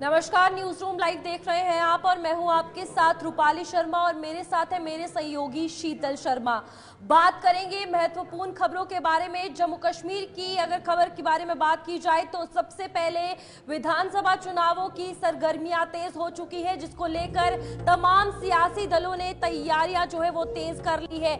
नमस्कार, news room live देख रहे हैं आप और मैं हूं आपके साथ रूपाली शर्मा और मेरे साथ है मेरे सहयोगी शीतल शर्मा। बात करेंगे महत्वपूर्ण खबरों के बारे में। जम्मू कश्मीर की अगर खबर के बारे में बात की जाए तो सबसे पहले विधानसभा चुनावों की सरगर्मियां तेज हो चुकी है, जिसको लेकर तमाम सियासी दलों ने तैयारियां जो है वो तेज कर ली है।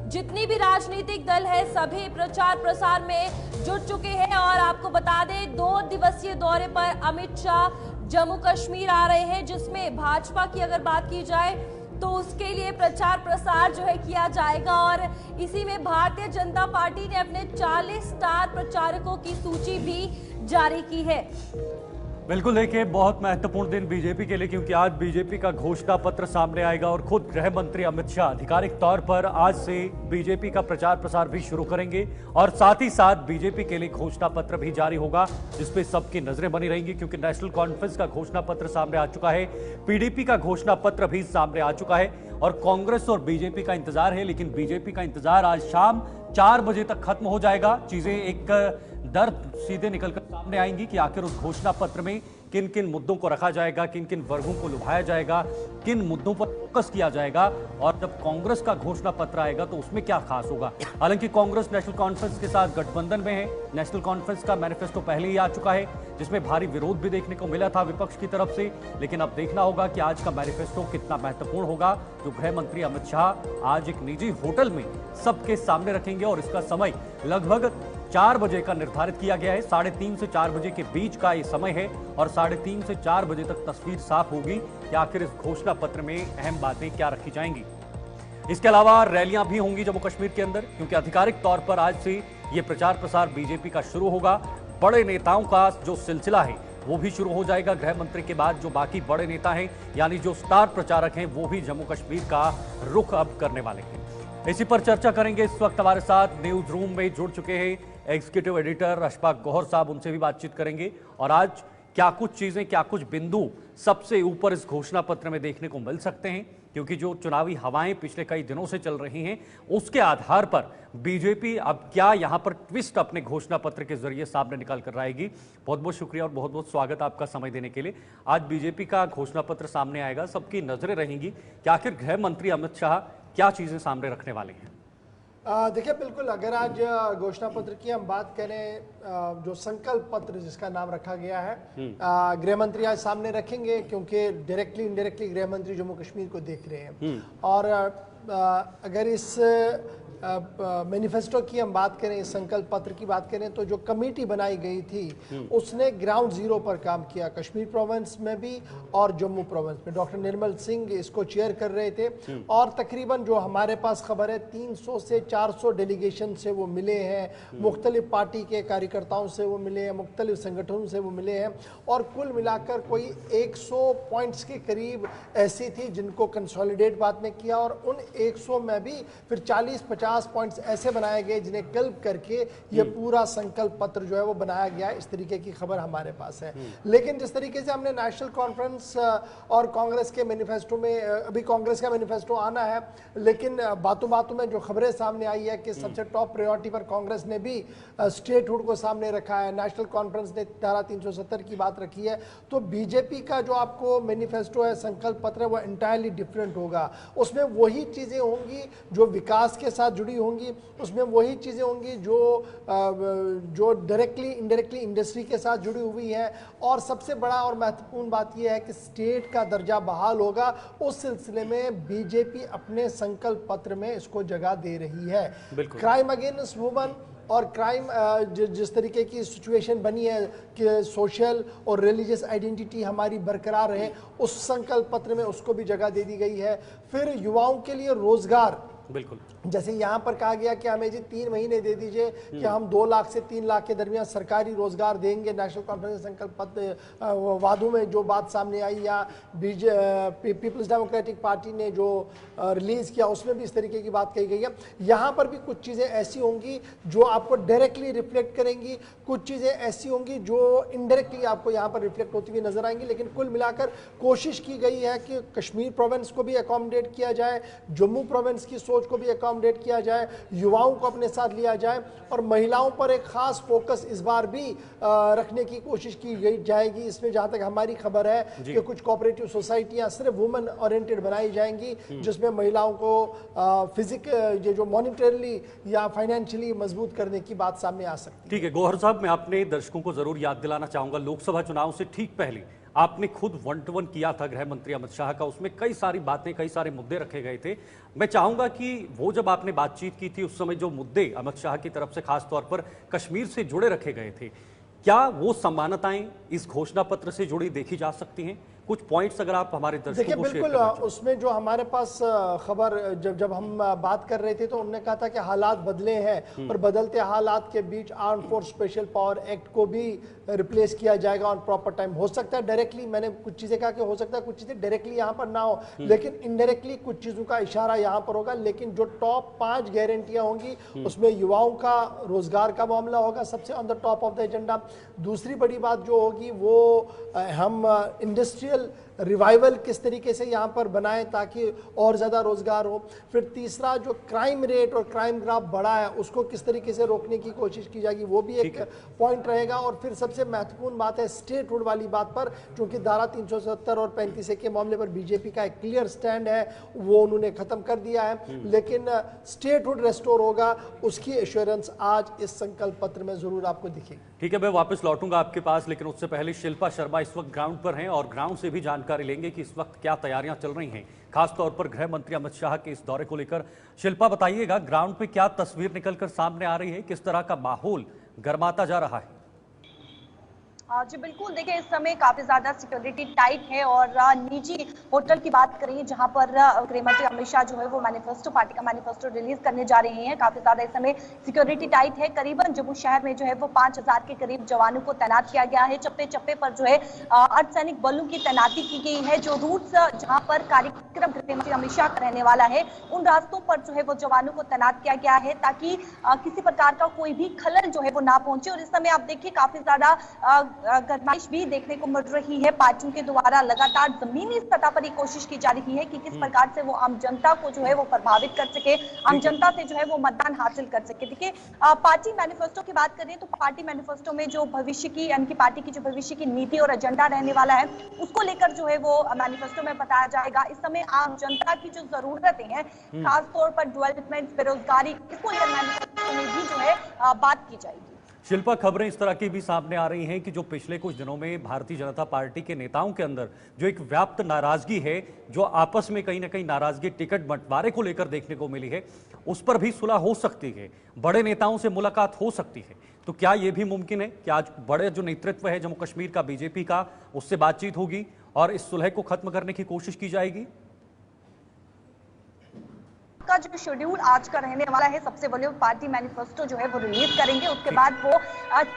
जितनी भी राजनीतिक दल है सभी प्रचार प्रसार में जुट चुके हैं और आपको बता दें 2 दिवसीय दौरे पर अमित शाह जम्मू कश्मीर आ रहे हैं, जिसमें भाजपा की अगर बात की जाए तो उसके लिए प्रचार प्रसार जो है किया जाएगा और इसी में भारतीय जनता पार्टी ने अपने 40 स्टार प्रचारकों की सूची भी जारी की है। बिल्कुल, देखिए बहुत महत्वपूर्ण दिन बीजेपी के लिए, क्योंकि आज बीजेपी का घोषणा पत्र सामने आएगा और खुद गृह मंत्री अमित शाह आधिकारिक तौर पर आज से बीजेपी का प्रचार प्रसार भी शुरू करेंगे और साथ ही साथ बीजेपी के लिए घोषणा पत्र भी जारी होगा, जिसपे सबकी नजरें बनी रहेंगी, क्योंकि नेशनल कॉन्फ्रेंस का घोषणा पत्र सामने आ चुका है, पीडीपी का घोषणा पत्र भी सामने आ चुका है और कांग्रेस और बीजेपी का इंतजार है। लेकिन बीजेपी का इंतजार आज शाम 4 बजे तक खत्म हो जाएगा। चीजें एक दर सीधे निकलकर सामने आएंगी कि आखिर उस घोषणा पत्र में किन किन मुद्दों को रखा जाएगा, किन किन वर्गों को लुभाया जाएगा, किन मुद्दों पर फोकस किया जाएगा और जब कांग्रेस का घोषणा पत्र आएगा तो उसमें क्या खास होगा। हालांकि कांग्रेस नेशनल कॉन्फ्रेंस के साथ गठबंधन में है। नेशनल कॉन्फ्रेंस का मैनिफेस्टो पहले ही आ चुका है, जिसमें भारी विरोध भी देखने को मिला था विपक्ष की तरफ से। लेकिन अब देखना होगा कि आज का मैनिफेस्टो कितना महत्वपूर्ण होगा, जो गृह मंत्री अमित शाह आज एक निजी होटल में सबके सामने रखेंगे और इसका समय लगभग 4 बजे का निर्धारित किया गया है। 3:30 से 4 बजे के बीच का ये समय है और 3:30 से 4 बजे तक तस्वीर साफ होगी कि आखिर इस घोषणा पत्र में अहम बातें क्या रखी जाएंगी। इसके अलावा रैलियां भी होंगी जम्मू कश्मीर के अंदर, क्योंकि आधिकारिक तौर पर आज से ये प्रचार प्रसार बीजेपी का शुरू होगा। बड़े नेताओं का जो सिलसिला है वो भी शुरू हो जाएगा। गृह मंत्री के बाद जो बाकी बड़े नेता हैं, यानी जो स्टार प्रचारक हैं, वो भी जम्मू कश्मीर का रुख अब करने वाले हैं। इसी पर चर्चा करेंगे। इस वक्त हमारे साथ न्यूज रूम में जुड़ चुके हैं एग्जीक्यूटिव एडिटर अशफाक गौहर साहब, उनसे भी बातचीत करेंगे और आज क्या कुछ चीजें, क्या कुछ बिंदु सबसे ऊपर इस घोषणा पत्र में देखने को मिल सकते हैं, क्योंकि जो चुनावी हवाएं पिछले कई दिनों से चल रही हैं उसके आधार पर बीजेपी अब क्या यहां पर ट्विस्ट अपने घोषणा पत्र के जरिए सामने निकाल कर आएगी। बहुत बहुत शुक्रिया और बहुत बहुत स्वागत आपका समय देने के लिए। आज बीजेपी का घोषणा पत्र सामने आएगा, सबकी नजरें रहेंगी कि आखिर गृह मंत्री अमित शाह क्या चीजें सामने रखने वाले हैं। देखिए, बिल्कुल अगर आज घोषणा पत्र की हम बात करें, जो संकल्प पत्र जिसका नाम रखा गया है, गृह मंत्री आज सामने रखेंगे, क्योंकि डायरेक्टली इनडायरेक्टली गृह मंत्री जम्मू कश्मीर को देख रहे हैं। और अगर इस मैनिफेस्टो की हम बात करें, इस संकल्प पत्र की बात करें, तो जो कमेटी बनाई गई थी उसने ग्राउंड जीरो पर काम किया, कश्मीर प्रोविंस में भी और जम्मू प्रोविंस में। डॉक्टर निर्मल सिंह इसको चेयर कर रहे थे और तकरीबन जो हमारे पास खबर है 300 से 400 डेलीगेशन से वो मिले हैं, मुख्तलिफ पार्टी के कार्यकर्ताओं से वो मिले हैं, मुख्तलिफ संगठनों से वो मिले हैं और कुल मिलाकर कोई 100 पॉइंट्स के करीब ऐसी थी जिनको कंसोलिडेट बाद में किया और उन 100 में भी फिर 40-50 पॉइंट्स ऐसे बनाए गए जिन्हें क्लब करके ये पूरा संकल्प पत्र जो है वो बनाया गया। इस तरीके की खबर हमारे पास है। लेकिन जिस तरीके से हमने नेशनल कॉन्फ्रेंस और कांग्रेस के मैनिफेस्टो में, अभी कांग्रेस का मैनिफेस्टो आना है, लेकिन बातों बातों में जो खबरें सामने आई है कि सबसे टॉप प्रायोरिटी पर कांग्रेस ने भी स्टेटहुड को सामने रखा है, नेशनल कॉन्फ्रेंस ने धारा 370 की बात रखी है। तो बीजेपी का जो आपको मैनिफेस्टो है, संकल्प पत्र है, वो एंटायरली डिफरेंट होगा। उसमें वही चीजें होंगी जो विकास के साथ जुड़ी होंगी, उसमें वही चीजें होंगी जो डायरेक्टली इनडायरेक्टली इंडस्ट्री के साथ जुड़ी हुई है और सबसे बड़ा और महत्वपूर्ण बात यह है कि स्टेट का दर्जा बहाल होगा। उस सिलसिले में बीजेपी अपने संकल्प पत्र में इसको जगह दे रही है। क्राइम अगेंस्ट वुमेन और क्राइम, जिस तरीके की सिचुएशन बनी है कि सोशल और रिलीजियस आइडेंटिटी हमारी बरकरार रहे, उस संकल्प पत्र में उसको भी जगह दे दी गई है। फिर युवाओं के लिए रोजगार, बिल्कुल जैसे यहाँ पर कहा गया कि हमें जी 3 महीने दे दीजिए कि हम 2 लाख से 3 लाख के दरमियान सरकारी रोजगार देंगे। नेशनल कॉन्फ्रेंस संकल्प पत्र वादों में जो बात सामने आई या पीपल्स डेमोक्रेटिक पार्टी ने जो रिलीज किया उसमें भी इस तरीके की बात कही गई है। यहाँ पर भी कुछ चीज़ें ऐसी होंगी जो आपको डायरेक्टली रिफ्लेक्ट करेंगी, कुछ चीज़ें ऐसी होंगी जो इनडायरेक्टली आपको यहाँ पर रिफ्लेक्ट होती हुई नजर आएंगी। लेकिन कुल मिलाकर कोशिश की गई है कि कश्मीर प्रोविंस को भी अकोमोडेट किया जाए, जम्मू प्रोविंस की सोच सोच को भी अकोमोडेट किया जाए, युवाओं को अपने साथ लिया जाए और महिलाओं पर एक खास फोकस इस बार भी रखने की कोशिश की गई जाएगी। इसमें जहां तक हमारी खबर है कि कुछ कोऑपरेटिव सोसाइटियां सिर्फ वुमेन ओरिएंटेड बनाई जाएंगी, जिसमें महिलाओं को ये जो मॉनिटरली या फाइनेंशियली मजबूत करने की बात सामने आ सकती है। ठीक है गौहर साहब, मैं अपने दर्शकों को जरूर याद दिलाना चाहूंगा, लोकसभा चुनाव से ठीक पहले आपने खुद 1-to-1 किया था गृह मंत्री अमित शाह का, उसमें कई सारी बातें, कई सारे मुद्दे रखे गए थे। मैं चाहूंगा कि वो जब आपने बातचीत की थी उस समय जो मुद्दे अमित शाह की तरफ से खास तौर पर कश्मीर से जुड़े रखे गए थे, क्या वो समानताएं इस घोषणा पत्र से जुड़ी देखी जा सकती हैं? कुछ पॉइंट्स अगर आप हमारे दर्शकों देखिए, को शेयर बिल्कुल करना चाहें। उसमें जो हमारे पास खबर जब हम बात कर रहे थे तो उन्होंने कहा था कि हालात बदले हैं और बदलते हालात के बीच arm force special power act को भी रिप्लेस किया जाएगा ऑन प्रॉपर टाइम। हो सकता है डायरेक्टली, मैंने कुछ चीजें कहा कि हो सकता है कुछ चीजें डायरेक्टली यहाँ पर ना हो, लेकिन इनडायरेक्टली कुछ चीजों का इशारा यहाँ पर होगा। लेकिन जो टॉप 5 गारंटियां होंगी उसमें युवाओं का रोजगार का मामला होगा सबसे on the top of the agenda. दूसरी बड़ी बात जो होगी वो हम इंडस्ट्रियल रिवाइवल किस तरीके से यहाँ पर बनाएं ताकि और ज़्यादा रोजगार हो। फिर तीसरा, जो क्राइम रेट और क्राइम ग्राफ बढ़ा है उसको किस तरीके से रोकने की कोशिश की जाएगी, वो भी एक पॉइंट रहेगा। और फिर सबसे महत्वपूर्ण बात है स्टेटहुड वाली बात पर, क्योंकि धारा 370 और 35A के मामले पर बीजेपी का एक क्लियर स्टैंड है, वो उन्होंने खत्म कर दिया है। लेकिन स्टेटहुड रेस्टोर होगा उसकी एश्योरेंस आज इस संकल्प पत्र में जरूर आपको दिखेगी। ठीक है, मैं वापस लौटूंगा आपके पास, लेकिन उससे पहले शिल्पा शर्मा इस वक्त ग्राउंड पर हैं और ग्राउंड से भी जानकारी लेंगे कि इस वक्त क्या तैयारियां चल रही हैं, खासतौर पर गृह मंत्री अमित शाह के इस दौरे को लेकर। शिल्पा, बताइएगा ग्राउंड पे क्या तस्वीर निकलकर सामने आ रही है, किस तरह का माहौल गर्माता जा रहा है? जी बिल्कुल, देखिए इस समय काफी ज्यादा सिक्योरिटी टाइट है और निजी होटल की बात करें जहां पर गृह मंत्री अमित शाह जो है वो मैनिफेस्टो, पार्टी का मैनिफेस्टो रिलीज करने जा रहे हैं। काफी ज्यादा इस समय सिक्योरिटी टाइट है। करीबन जम्मू शहर में जो है वो 5000 के करीब जवानों को तैनात किया गया है। चप्पे चप्पे पर जो है अर्धसैनिक बलों की तैनाती की गई है। जो रूट्स जहां पर कार्यक्रम गृह मंत्री अमित शाह का रहने वाला है उन रास्तों पर जो है वो जवानों को तैनात किया गया है ताकि किसी प्रकार का कोई भी खलल जो है वो ना पहुंचे। और इस समय आप देखिए काफी ज्यादा गरमाइश भी देखने को मिल रही है। पार्टियों के द्वारा लगातार जमीनी सतह पर ये कोशिश की जा रही है कि किस प्रकार से वो आम जनता को जो है वो प्रभावित कर सके, आम जनता से जो है वो मतदान हासिल कर सके। देखिए पार्टी मैनिफेस्टो की बात करें तो पार्टी मैनिफेस्टो में जो भविष्य की यानी कि पार्टी की जो भविष्य की नीति और एजेंडा रहने वाला है उसको लेकर जो है वो मैनिफेस्टो में बताया जाएगा। इस समय आम जनता की जो जरूरतें हैं, खासतौर पर डेवलपमेंट, बेरोजगारी, इसको लेकर मैनिफेस्टो में भी जो है बात की जाएगी। शिल्पा, खबरें इस तरह की भी सामने आ रही हैं कि जो पिछले कुछ दिनों में भारतीय जनता पार्टी के नेताओं के अंदर जो एक व्याप्त नाराजगी है, जो आपस में कहीं ना कहीं नाराजगी टिकट बंटवारे को लेकर देखने को मिली है, उस पर भी सुलह हो सकती है, बड़े नेताओं से मुलाकात हो सकती है। तो क्या यह भी मुमकिन है कि आज बड़े जो नेतृत्व है जम्मू कश्मीर का, बीजेपी का, उससे बातचीत होगी और इस सुलह को खत्म करने की कोशिश की जाएगी? का जो शेड्यूल आज का रहने वाला है, सबसे पहले पार्टी मैनिफेस्टो जो है वो रिलीज करेंगे, उसके बाद वो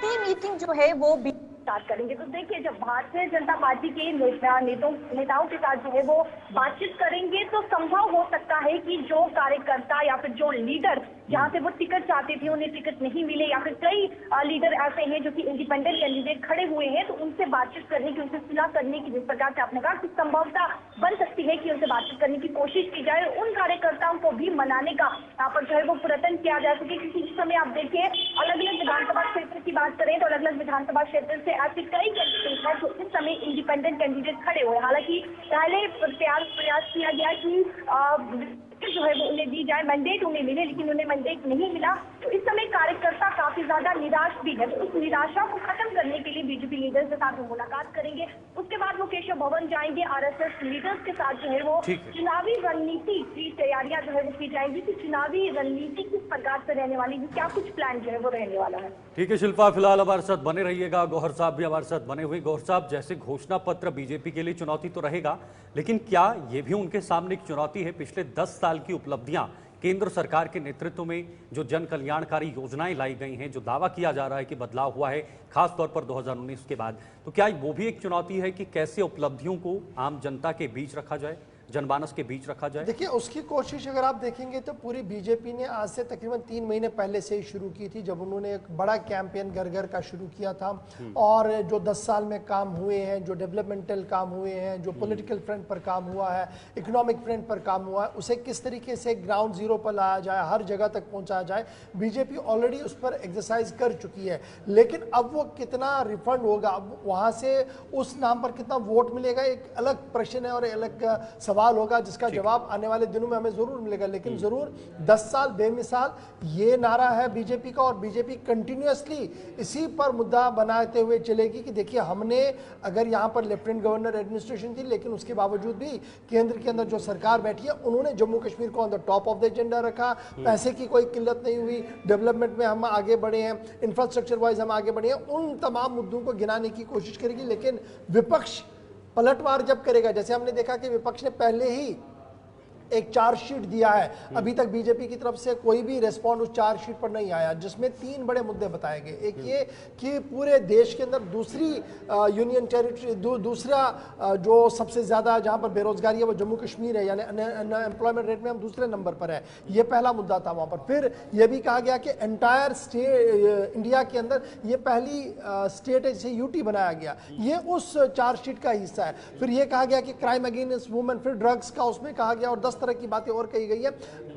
टीम मीटिंग जो है वो स्टार्ट करेंगे। तो देखिए जब भारतीय जनता पार्टी के नेताओं के साथ जो है वो बातचीत करेंगे तो संभव हो सकता है कि जो कार्यकर्ता या फिर जो लीडर जहां से वो टिकट चाहते थे उन्हें टिकट नहीं मिले, या फिर कई लीडर ऐसे हैं जो कि इंडिपेंडेंट कैंडिडेट खड़े हुए हैं, तो उनसे बातचीत करने की, उनसे सुलह करने की, जिस प्रकार से आपने कहा कि संभवता बन सकती है कि उनसे बातचीत करने की कोशिश की जाए, उन कार्यकर्ताओं को भी मनाने का यहाँ पर जो है वो प्रयत्न किया जा सके। क्योंकि इस समय आप देखिए अलग अलग विधानसभा क्षेत्र की बात करें तो अलग अलग विधानसभा क्षेत्र से ऐसे कई कैंडिडेट हैं जो इस समय इंडिपेंडेंट कैंडिडेट खड़े हुए। हालांकि पहले प्रयास किया गया कि जो है वो उन्हें दी जाए, मैंडेट उन्हें मिले, लेकिन उन्हें मैंडेट नहीं मिला। तो इस समय कार्यकर्ता काफी ज्यादा निराश भी है। तो उस निराशा को खत्म करने के लिए बीजेपी लीडर्स के साथ वो मुलाकात करेंगे। उसके बाद वो केशव भवन जाएंगे, आरएसएस लीडर्स के साथ जो है वो चुनावी रणनीति की तैयारियां जो है वो की जाएंगी कि चुनावी रणनीति किस प्रकार से रहने वाली है, क्या कुछ प्लान जो है वो रहने वाला है। ठीक है शिल्पा, फिलहाल हमारे साथ बने रहिएगा। गौहर साहब भी हमारे साथ बने हुए। गौहर साहब, जैसे घोषणा पत्र बीजेपी के लिए चुनौती तो रहेगा, लेकिन क्या ये भी उनके सामने एक चुनौती है? पिछले 10 साल की उपलब्धियां, केंद्र सरकार के नेतृत्व में जो जन कल्याणकारी योजनाएं लाई गई हैं, जो दावा किया जा रहा है कि बदलाव हुआ है खासतौर पर 2019 के बाद, तो क्या वो भी एक चुनौती है कि कैसे उपलब्धियों को आम जनता के बीच रखा जाए? जनमानस के बीच रखा जाए? देखिए, उसकी कोशिश अगर आप देखेंगे तो पूरी बीजेपी ने आज से तकरीबन 3 महीने पहले से ही शुरू की थी, जब उन्होंने एक बड़ा कैंपेन घर घर का शुरू किया था। और जो 10 साल में काम हुए हैं, जो डेवलपमेंटल काम हुए हैं, जो पॉलिटिकल फ्रंट पर काम हुआ है, इकोनॉमिक फ्रंट पर काम हुआ है, उसे किस तरीके से ग्राउंड जीरो पर लाया जाए, हर जगह तक पहुंचाया जाए, बीजेपी ऑलरेडी उस पर एक्सरसाइज कर चुकी है। लेकिन अब वो कितना रिफंड होगा, अब वहां से उस नाम पर कितना वोट मिलेगा, एक अलग प्रश्न है और एक अलग सवाल होगा, जिसका जवाब आने वाले दिनों में हमें जरूर मिलेगा। लेकिन जरूर 10 साल बेमिसाल ये नारा है बीजेपी का, और बीजेपी कंटिन्यूअसली इसी पर मुद्दा बनाते हुए चलेगी कि देखिए, हमने अगर यहाँ पर लेफ्टिनेंट गवर्नर एडमिनिस्ट्रेशन थी, लेकिन उसके बावजूद भी केंद्र के अंदर जो सरकार बैठी है, उन्होंने जम्मू कश्मीर को on the top of the agenda रखा। पैसे की कोई किल्लत नहीं हुई, डेवलपमेंट में हम आगे बढ़े हैं, इंफ्रास्ट्रक्चर वाइज हम आगे बढ़े हैं, उन तमाम मुद्दों को गिनाने की कोशिश करेगी। लेकिन विपक्ष पलटवार जब करेगा, जैसे हमने देखा कि विपक्ष ने पहले ही एक चार्जशीट दिया है, अभी तक बीजेपी की तरफ से कोई भी रिस्पॉन्ड उस चार्जशीट पर नहीं आया, जिसमें 3 बड़े मुद्दे बताए गए। एक ये कि पूरे देश के अंदर दूसरी यूनियन टेरिटरी, दूसरा जो सबसे ज्यादा जहां पर बेरोजगारी है वो जम्मू कश्मीर है, यानी अनएम्प्लॉयमेंट रेट में हम दूसरे नंबर पर है, ये पहला मुद्दा था वहां पर। फिर यह भी कहा गया कि एंटायर स्टेट इंडिया के अंदर ये पहली स्टेट है जिसे यूटी बनाया गया, ये उस चार्जशीट का हिस्सा है। फिर यह कहा गया कि क्राइम अगेंस्ट वुमेन, फिर ड्रग्स का उसमें कहा गया, और 10 तरह की बातें और कही गई है।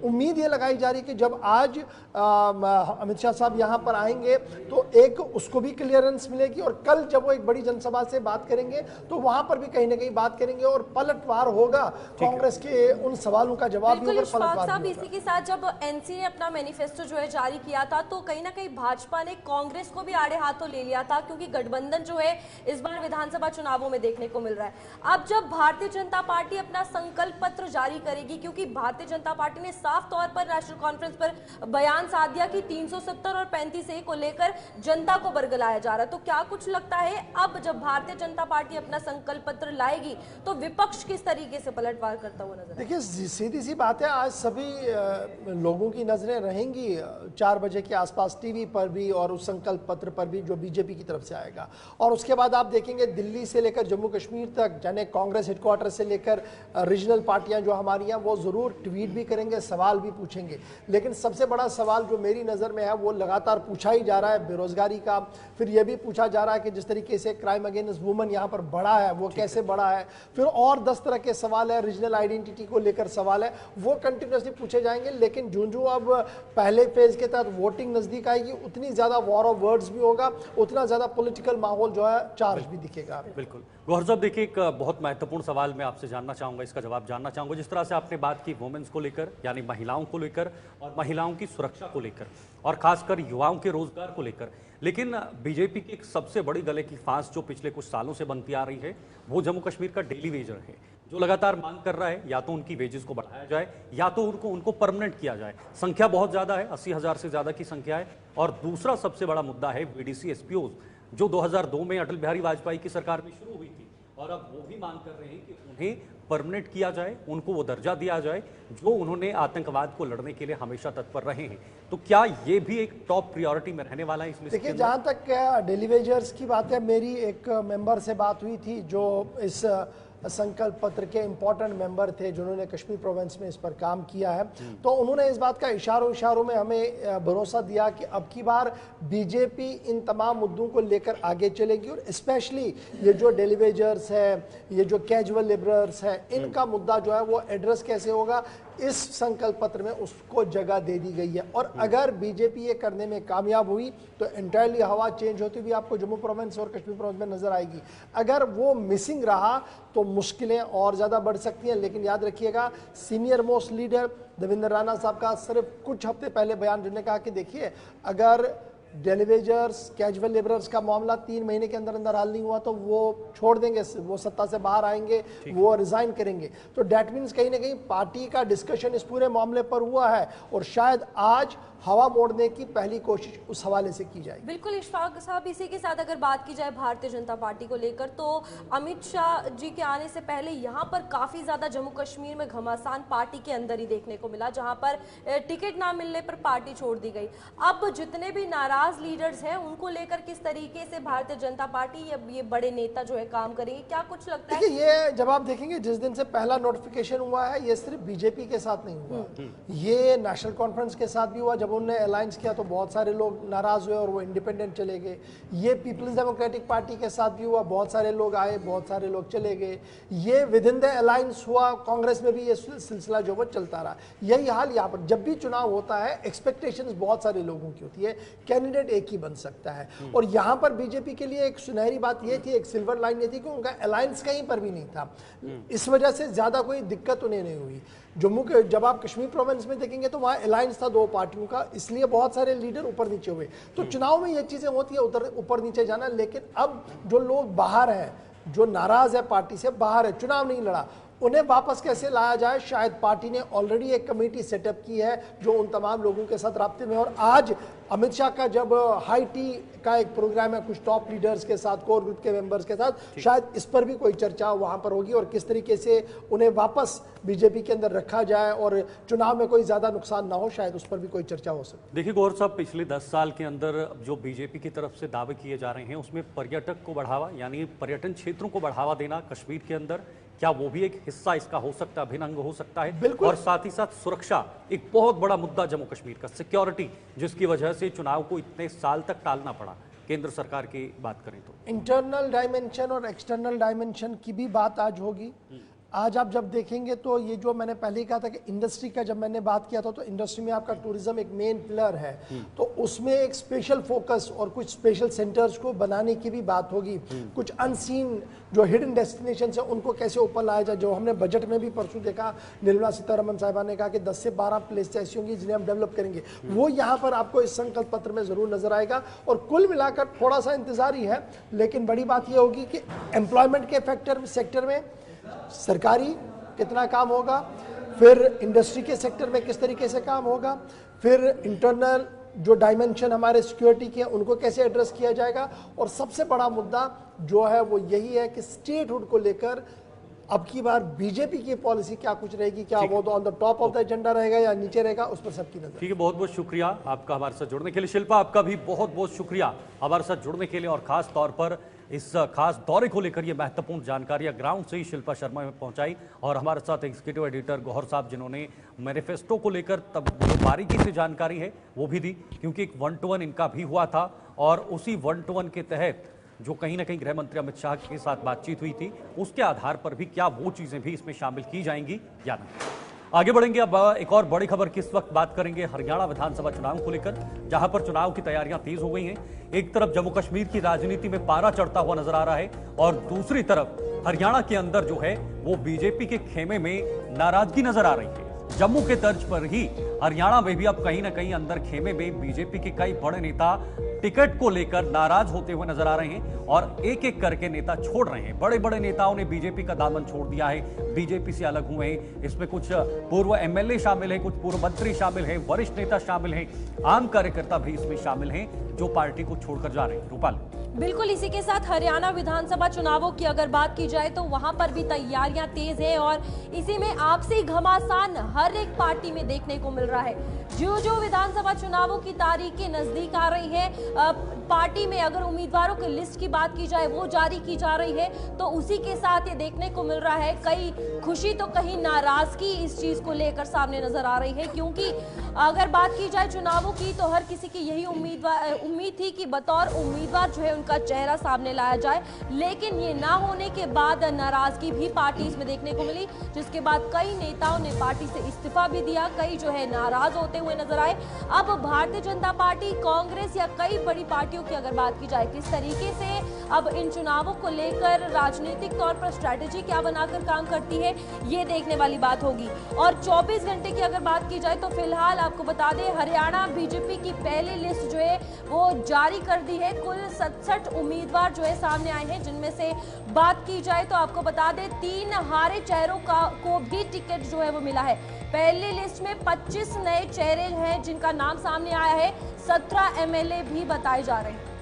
उम्मीद ये लगाई जा रही है कि जब आज अमित शाह साहब यहां पर आएंगे तो एक उसको भी क्लियरेंस मिलेगी, और कल जब वो एक बड़ी जनसभा से बात करेंगे तो वहां पर भी कहीं ना कहीं बात करेंगे, और पलटवार होगा कांग्रेस के उन सवालों का जवाब भी होगा, पलटवार भी होगा। इसी के साथ जब एनसी ने अपना मैनिफेस्टो जो है जारी किया था, तो कहीं ना कहीं भाजपा ने कांग्रेस को भी आड़े हाथों ले लिया था, क्योंकि गठबंधन जो है इस बार विधानसभा चुनावों में देखने को मिल रहा है। अब जब भारतीय जनता पार्टी अपना संकल्प पत्र जारी करेगी, क्योंकि भारतीय जनता पार्टी ने साफ तौर पर नेशनल कॉन्फ्रेंस पर बयान साध दिया कि 370 और 35A को लेकर जनता को बरगलाया जा रहा है, तो क्या कुछ लगता है अब जब भारतीय जनता पार्टी अपना संकल्प पत्र लाएगी तो विपक्ष किस तरीके से पलटवार करता हुआ नजर? देखिए, सीधी सी बात है, आज सभी लोगों की नजरें रहेंगी 4 बजे के आसपास टीवी पर भी और उस संकल्प पत्र पर भी जो बीजेपी की तरफ से आएगा। और उसके बाद आप देखेंगे दिल्ली से लेकर जम्मू कश्मीर तक, यानी कांग्रेस हेडक्वार्टर से लेकर रीजनल पार्टियां जो हमारी हैं, वो जरूर ट्वीट भी करेंगे, सवाल भी पूछेंगे। लेकिन सबसे बड़ा सवाल जो मेरी नज़र में है वो लगातार पूछा ही जा रहा है बेरोजगारी का। फिर यह भी पूछा जा रहा है कि जिस तरीके से क्राइम अगेंस्ट वुमेन यहाँ पर बढ़ा है, वो कैसे बढ़ा है। फिर और 10 तरह के सवाल है, रीजनल आइडेंटिटी को लेकर सवाल है, वो कंटिन्यूसली पूछे जाएंगे। लेकिन जो अब पहले फेज के तहत वोटिंग नजदीक आएगी, उतनी ज्यादा वॉर ऑफ वर्ड्स भी होगा, उतना ज्यादा पॉलिटिकल माहौल जो है चार्ज भी दिखेगा। बिल्कुल गौहर साहब, देखिए एक बहुत महत्वपूर्ण सवाल मैं आपसे जानना चाहूंगा, इसका जवाब जानना चाहूंगा। जिस तरह से आपने बात की वुमेन्स को लेकर, यानी महिलाओं को लेकर और महिलाओं की सुरक्षा को लेकर, और खासकर युवाओं के रोजगार को लेकर, लेकिन बीजेपी की एक सबसे बड़ी गले की फांस जो पिछले कुछ सालों से बनती आ रही है वो जम्मू कश्मीर का डेली वेजर है, जो लगातार मांग कर रहा है या तो उनकी वेजेस को बढ़ाया जाए या तो उनको परमानेंट किया जाए। संख्या बहुत ज्यादा है, 80,000 से ज्यादा की संख्या है। और दूसरा सबसे बड़ा मुद्दा है वीडीसी एसपीओ, जो 2002 में अटल बिहारी वाजपेयी की सरकार में शुरू हुई थी, और अब वो भी मांग कर रहे हैं कि उन्हें परमानेंट किया जाए, उनको वो दर्जा दिया जाए जो उन्होंने आतंकवाद को लड़ने के लिए हमेशा तत्पर रहे हैं। तो क्या ये भी एक टॉप प्रायोरिटी में रहने वाला है इस लिस्ट के अंदर? देखिए, जहां तक डेली वेजर्स की बात है, मेरी एक मेंबर से बात हुई थी जो इस संकल्प पत्र के इंपॉर्टेंट मेंबर थे, जिन्होंने कश्मीर प्रोविंस में इस पर काम किया है। तो उन्होंने इस बात का इशारों में हमें भरोसा दिया कि अब की बार बीजेपी इन तमाम मुद्दों को लेकर आगे चलेगी, और स्पेशली ये जो डेली वेजर्स है, ये जो कैजुअल लेबरर्स है, इनका मुद्दा जो है वो एड्रेस कैसे होगा, इस संकल्प पत्र में उसको जगह दे दी गई है। और अगर बीजेपी ये करने में कामयाब हुई तो एंटायरली हवा चेंज होती हुई आपको जम्मू प्रोविंस और कश्मीर प्रोविंस में नजर आएगी। अगर वो मिसिंग रहा तो मुश्किलें और ज्यादा बढ़ सकती हैं। लेकिन याद रखिएगा, senior most leader Devendra Rana साहब का सिर्फ कुछ हफ्ते पहले बयान, जिन्होंने कहा कि देखिए, अगर डेलीवेजर्स, कैजुअल लेबरर्स का मामला 3 महीने के अंदर अंदर हल नहीं हुआ तो वो छोड़ देंगे, वो सत्ता से बाहर आएंगे, वो रिजाइन करेंगे। तो डेट मीन्स कहीं ना कहीं पार्टी का डिस्कशन इस पूरे मामले पर हुआ है, और शायद आज हवा मोड़ने की पहली कोशिश उस हवाले से की जाएगी। बिल्कुल इशफाक साहब, इसी के साथ अगर बात की जाए भारतीय जनता पार्टी को लेकर, तो अमित शाह जी के आने से पहले यहाँ पर काफी ज्यादा जम्मू कश्मीर में घमासान पार्टी के अंदर ही देखने को मिला, जहां पर टिकट ना मिलने पर पार्टी छोड़ दी गई। अब जितने भी नाराज नाराज लीडर्स हैं उनको लेकर किस तरीके से भारतीय जनता पार्टी या ये बड़े नेता जो है काम करेंगे, क्या कुछ लगता है? देखिए, ये जब आप देखेंगे जिस दिन से पहला नोटिफिकेशन हुआ है, ये सिर्फ बीजेपी के साथ नहीं हुआ, ये नेशनल कॉन्फ्रेंस के साथ भी हुआ। जब उन्होंने अलायंस किया तो बहुत सारे लोग नाराज हुए और वो इंडिपेंडेंट चले गए। ये पीपल्स डेमोक्रेटिक पार्टी के साथ भी हुआ, बहुत सारे लोग आए, बहुत सारे लोग चले गए। ये विद इन द अलायंस हुआ, कांग्रेस में भी ये सिलसिला जो वो चलता रहा। यही हाल यहाँ पर, जब भी चुनाव होता है एक्सपेक्टेशंस बहुत सारे लोगों की होती है, कैंडिडेट एक ही बन सकता है। और यहाँ पर बीजेपी के लिए एक सुनहरी बात ये थी, एक सिल्वर लाइन ये थी कि उनका अलायंस कहीं पर भी नहीं था, इस वजह से ज्यादा कोई दिक्कत उन्हें नहीं हुई। जम्मू के जब आप कश्मीर प्रोविंस में देखेंगे तो वहाँ अलायंस था दो पार्टियों का, इसलिए बहुत सारे लीडर ऊपर नीचे हुए। तो चुनाव में ये चीजें होती है, उधर ऊपर नीचे जाना। लेकिन अब जो लोग बाहर हैं, जो नाराज है पार्टी से, बाहर है, चुनाव नहीं लड़ा, उन्हें वापस कैसे लाया जाए, शायद पार्टी ने ऑलरेडी एक कमेटी सेटअप की है जो उन तमाम लोगों के साथ राब्ते में। और आज अमित शाह का जब हाई टी का एक प्रोग्राम है कुछ टॉप लीडर्स के साथ, कोर ग्रुप के मेंबर्स के साथ, शायद इस पर भी कोई चर्चा वहां पर होगी और किस तरीके से उन्हें वापस बीजेपी के अंदर रखा जाए और चुनाव में कोई ज्यादा नुकसान ना हो, शायद उस पर भी कोई चर्चा हो सकती। देखिए गौर साहब, पिछले 10 साल के अंदर जो बीजेपी की तरफ से दावे किए जा रहे हैं उसमें पर्यटक को बढ़ावा, यानी पर्यटन क्षेत्रों को बढ़ावा देना कश्मीर के अंदर, क्या वो भी एक हिस्सा इसका हो सकता है, अभिन्न अंग हो सकता है? बिल्कुल। और साथ ही साथ सुरक्षा एक बहुत बड़ा मुद्दा जम्मू कश्मीर का, सिक्योरिटी, जिसकी वजह से चुनाव को इतने साल तक टालना पड़ा। केंद्र सरकार की बात करें तो इंटरनल डायमेंशन और एक्सटर्नल डायमेंशन की भी बात आज होगी। आज आप जब देखेंगे तो ये जो मैंने पहले ही कहा था कि इंडस्ट्री का जब मैंने बात किया था, तो इंडस्ट्री में आपका टूरिज्म एक मेन पिलर है, तो उसमें एक स्पेशल फोकस और कुछ स्पेशल सेंटर्स को बनाने की भी बात होगी। कुछ अनसीन जो हिडन डेस्टिनेशन है उनको कैसे ऊपर लाया जाए, जो हमने बजट में भी परसों देखा, निर्मला सीतारमण साहिबा ने कहा कि 10 से 12 प्लेस ऐसी होंगी जिन्हें हम डेवलप करेंगे, वो यहाँ पर आपको इस संकल्प पत्र में जरूर नजर आएगा। और कुल मिलाकर थोड़ा सा इंतजार ही है, लेकिन बड़ी बात यह होगी कि एम्प्लॉयमेंट के सेक्टर में सरकारी कितना काम होगा, फिर इंडस्ट्री के सेक्टर में किस तरीके से काम होगा, फिर इंटरनल जो डायमेंशन हमारे सिक्योरिटी के उनको कैसे एड्रेस किया जाएगा, और सबसे बड़ा मुद्दा जो है वो यही है कि स्टेटहुड को लेकर अब की बार बीजेपी की पॉलिसी क्या कुछ रहेगी, क्या वो तो on the top of the agenda रहेगा या नीचे रहेगा, उस पर सबकी नजर। ठीक है, बहुत बहुत शुक्रिया आपका हमारे साथ जुड़ने के लिए। शिल्पा, आपका भी बहुत बहुत शुक्रिया हमारे साथ जुड़ने के लिए, और खास तौर पर इस खास दौरे को लेकर ये महत्वपूर्ण जानकारियां ग्राउंड से ही शिल्पा शर्मा में पहुंचाई, और हमारे साथ एग्जीक्यूटिव एडिटर गौहर साहब जिन्होंने मैनिफेस्टो को लेकर तब जो बारीकी से जानकारी है वो भी दी, क्योंकि एक 1-to-1 इनका भी हुआ था, और उसी 1-to-1 के तहत जो कहीं ना कहीं गृह मंत्री अमित शाह के साथ बातचीत हुई थी, उसके आधार पर भी क्या वो चीजें भी इसमें शामिल की जाएंगी या नहीं। आगे बढ़ेंगे, अब एक और बड़ी खबर की इस वक्त बात करेंगे हरियाणा विधानसभा चुनाव को लेकर, जहां पर चुनाव की तैयारियां तेज हो गई हैं। एक तरफ जम्मू कश्मीर की राजनीति में पारा चढ़ता हुआ नजर आ रहा है, और दूसरी तरफ हरियाणा के अंदर जो है वो बीजेपी के खेमे में नाराजगी नजर आ रही है। जम्मू के तर्ज पर ही हरियाणा में भी अब कहीं ना कहीं अंदर खेमे में बीजेपी के कई बड़े नेता टिकट को लेकर नाराज होते हुए नजर आ रहे हैं, और एक एक करके नेता छोड़ रहे हैं। बड़े बड़े नेताओं ने बीजेपी का दामन छोड़ दिया है, बीजेपी से अलग हुए हैं। इसमें कुछ पूर्व एमएलए शामिल हैं, कुछ पूर्व मंत्री शामिल हैं, वरिष्ठ नेता शामिल हैं, आम कार्यकर्ता भी इसमें शामिल हैं जो पार्टी को छोड़कर जा रहे हैं। रूपाल, बिल्कुल इसी के साथ हरियाणा विधानसभा चुनावों की अगर बात की जाए तो वहां पर भी तैयारियां तेज है, और इसी में आपसी घमासान हर एक पार्टी में देखने को मिल रहा है। जो जो विधानसभा चुनावों की तारीखें नजदीक आ रही हैं, पार्टी में अगर उम्मीदवारों की लिस्ट की बात की जाए वो जारी की जा रही है, तो उसी के साथ ये देखने को मिल रहा है कहीं खुशी तो कहीं नाराजगी इस चीज को लेकर सामने नजर आ रही है। क्योंकि अगर बात की जाए चुनावों की तो हर किसी की यही उम्मीद थी कि बतौर उम्मीदवार जो है उनका चेहरा सामने लाया जाए, लेकिन ये ना होने के बाद नाराजगी भी पार्टी में देखने को मिली, जिसके बाद कई नेताओं ने पार्टी से इस्तीफा भी दिया, कई जो है नाराज होते हुए नजर आए। अब भारतीय जनता पार्टी, कांग्रेस या कई बड़ी पार्टियों की अगर बात की जाए किस तरीके से अब इन चुनावों को लेकर राजनीतिक तौर पर स्ट्रैटेजी क्या बनाकर काम करती है, ये देखने वाली बात होगी। और 24 घंटे की अगर बात की जाए तो फिलहाल आपको बता दें हरियाणा बीजेपी की पहली लिस्ट जो है वो जारी कर दी है। कुल 67 उम्मीदवार जो है सामने आए हैं, जिनमें से बात की जाए तो आपको बता दें 3 हारे चेहरों को भी टिकट जो है वो मिला है। पहली लिस्ट में 25 नए चेहरे हैं जिनका नाम सामने आया है, 17 एमएलए भी बताए जा रहे हैं।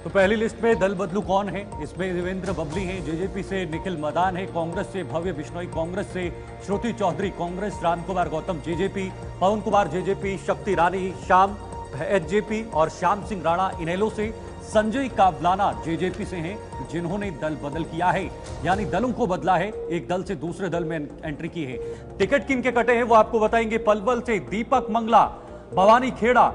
तो पहली लिस्ट में दल बदलू कौन है? इसमें देवेंद्र बबली हैं, जेजेपी से निखिल मदान है, कांग्रेस से भव्य बिश्नोई, कांग्रेस से श्रुति चौधरी, कांग्रेस रामकुमार गौतम जेजेपी, पवन कुमार जेजेपी, शक्ति रानी श्याम एचजेपी और श्याम सिंह राणा इनेलो से, संजय कावलाना जेजेपी से हैं जिन्होंने दल बदल किया है, यानी दलों को बदला है, एक दल से दूसरे दल में एंट्री की है। टिकट किन के कटे हैं वो आपको बताएंगे। पलवल से दीपक मंगला, भवानी खेड़ा,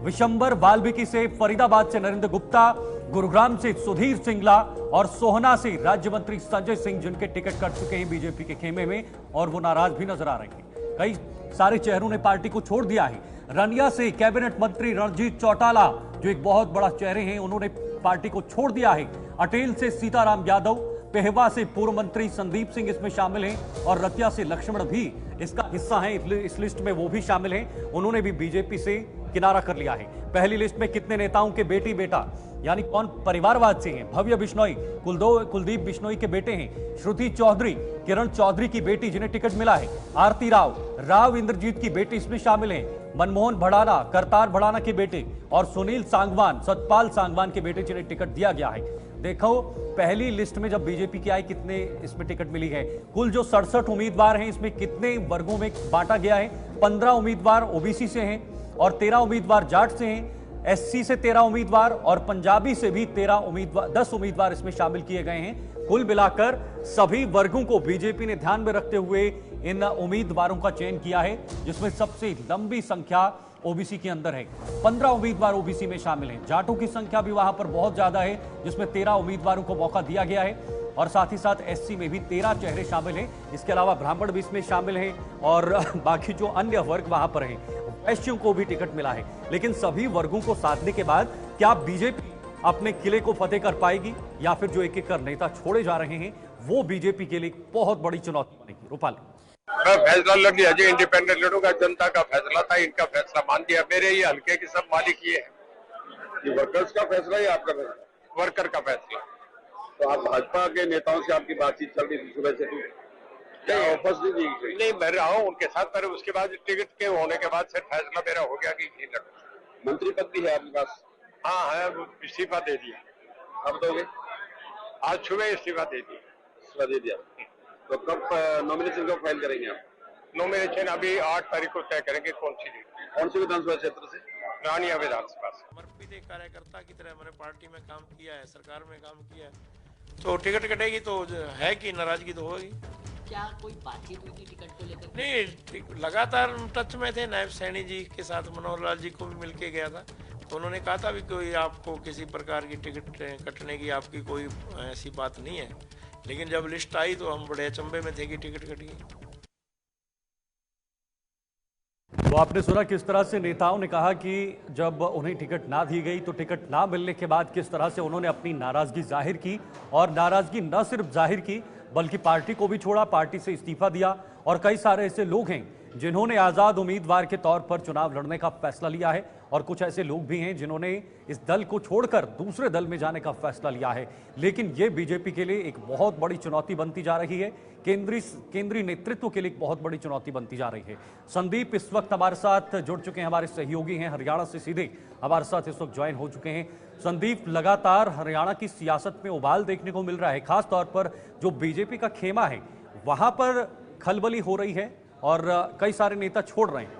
विशंबर वाल्मीकि से, फरीदाबाद से नरेंद्र गुप्ता, गुरुग्राम से सुधीर सिंगला और सोहना से राज्य मंत्री संजय सिंह, जिनके टिकट कट चुके हैं बीजेपी के खेमे में और वो नाराज भी नजर आ रहे हैं। कई सारे चेहरों ने पार्टी को छोड़ दिया है। रनिया से कैबिनेट मंत्री रणजीत चौटाला, जो एक बहुत बड़ा चेहरे हैं, उन्होंने पार्टी को छोड़ दिया है। अटेल से सीताराम यादव, पेहवा से पूर्व मंत्री संदीप सिंह इसमें शामिल हैं और रतिया से लक्ष्मण भी इसका हिस्सा हैं, इस लिस्ट में वो भी शामिल हैं। उन्होंने भी बीजेपी से किनारा कर लिया है। पहली लिस्ट में कितने नेताओं के बेटी बेटा, यानी कौन परिवारवाद से हैं? भव्य बिश्नोई, कुलदीप बिश्नोई के बेटे हैं। श्रुति चौधरी, किरण चौधरी की बेटी जिन्हें टिकट मिला है। आरती राव इंद्रजीत की बेटी इसमें शामिल हैं। मनमोहन भड़ाना, करतार भड़ाना के बेटे और सुनील सांगवान, सतपाल सांगवान के बेटे जिन्हें टिकट दिया गया है। देखो पहली लिस्ट में जब बीजेपी की आई कितने इसमें टिकट मिली है। कुल जो 67 उम्मीदवार हैं इसमें कितने वर्गों में बांटा गया है? 15 उम्मीदवार ओबीसी से हैं और 13 उम्मीदवार जाट से हैं। एससी से 13 उम्मीदवार और पंजाबी से भी 10 उम्मीदवार इसमें शामिल किए गए हैं। कुल मिलाकर सभी वर्गों को बीजेपी ने ध्यान में रखते हुए इन उम्मीदवारों का चयन किया है, जिसमें सबसे लंबी संख्या ओबीसी के अंदर है। 15 उम्मीदवार ओबीसी में शामिल हैं। जाटों की संख्या भी वहां पर बहुत ज्यादा है, जिसमें 13 उम्मीदवारों को मौका दिया गया है और साथ ही साथ एससी में भी 13 चेहरे शामिल हैं। इसके अलावा ब्राह्मण भी इसमें शामिल हैं और बाकी जो अन्य वर्ग वहां पर हैं, वैश्यों को भी टिकट मिला है। लेकिन सभी वर्गों को साधने के बाद क्या बीजेपी अपने किले को फतेह कर पाएगी या फिर जो एक एक कर नेता छोड़े जा रहे हैं वो बीजेपी के लिए बहुत बड़ी चुनौती बनेगी? रूपाली, मैं फैसला लड़ लिया जी, इंडिपेंडेंट लड़ूंगा। जनता का फैसला था, इनका फैसला मान दिया। मेरे ही हल्के के सब मालिक ये है। ये वर्कर्स का फैसला है, आपका फैसला? वर्कर का फैसला। तो आप भाजपा के नेताओं से आपकी बातचीत चल रही थी सुबह से? ऑफर्स नहीं दी? नहीं, मैं रहा हूँ उनके साथ, पर उसके बाद टिकट के होने के बाद फिर फैसला मेरा हो गया कि मंत्री पद भी है आपके पास? हाँ है, इस्तीफा दे दिया। अब दोगे? आज सुबह इस्तीफा दे दिया। इस्तीफा दे दिया तो कब नॉमिनेशन कब फाइल करेंगे आप? नॉमिनेशन अभी 8 तारीख को तय करेंगे। कौन सी विधानसभा क्षेत्र से? रानिया विधानसभा से। समर्पित एक कार्यकर्ता की तरह हमारे पार्टी में काम किया है, सरकार में काम किया है, तो टिकट कटेगी तो है कि नाराजगी तो होगी। क्या कोई बातचीत हुई थी टिकट को लेकर? नहीं, लगातार टच में थे। नायब सैनी जी के साथ मनोहर लाल जी को भी मिलके गया था, तो उन्होंने कहा था भी कोई आपको किसी प्रकार की टिकट कटने की आपकी कोई ऐसी बात नहीं है। लेकिन जब लिस्ट आई तो हम बड़े अचंभे में थे कि टिकट कट गई। तो आपने सुना किस तरह से नेताओं ने कहा कि जब उन्हें टिकट ना दी गई तो टिकट ना मिलने के बाद किस तरह से उन्होंने अपनी नाराजगी जाहिर की और नाराजगी न सिर्फ जाहिर की बल्कि पार्टी को भी छोड़ा, पार्टी से इस्तीफा दिया। और कई सारे ऐसे लोग हैं जिन्होंने आजाद उम्मीदवार के तौर पर चुनाव लड़ने का फैसला लिया है और कुछ ऐसे लोग भी हैं जिन्होंने इस दल को छोड़कर दूसरे दल में जाने का फैसला लिया है। लेकिन ये बीजेपी के लिए एक बहुत बड़ी चुनौती बनती जा रही है, केंद्रीय नेतृत्व के लिए एक बहुत बड़ी चुनौती बनती जा रही है। संदीप इस वक्त हमारे साथ जुड़ चुके हैं, हमारे सहयोगी हैं, हरियाणा से सीधे हमारे साथ इस वक्त ज्वाइन हो चुके हैं। संदीप, लगातार हरियाणा की सियासत में उबाल देखने को मिल रहा है, खास तौर पर जो बीजेपी का खेमा है वहां पर खलबली हो रही है और कई सारे नेता छोड़ रहे हैं।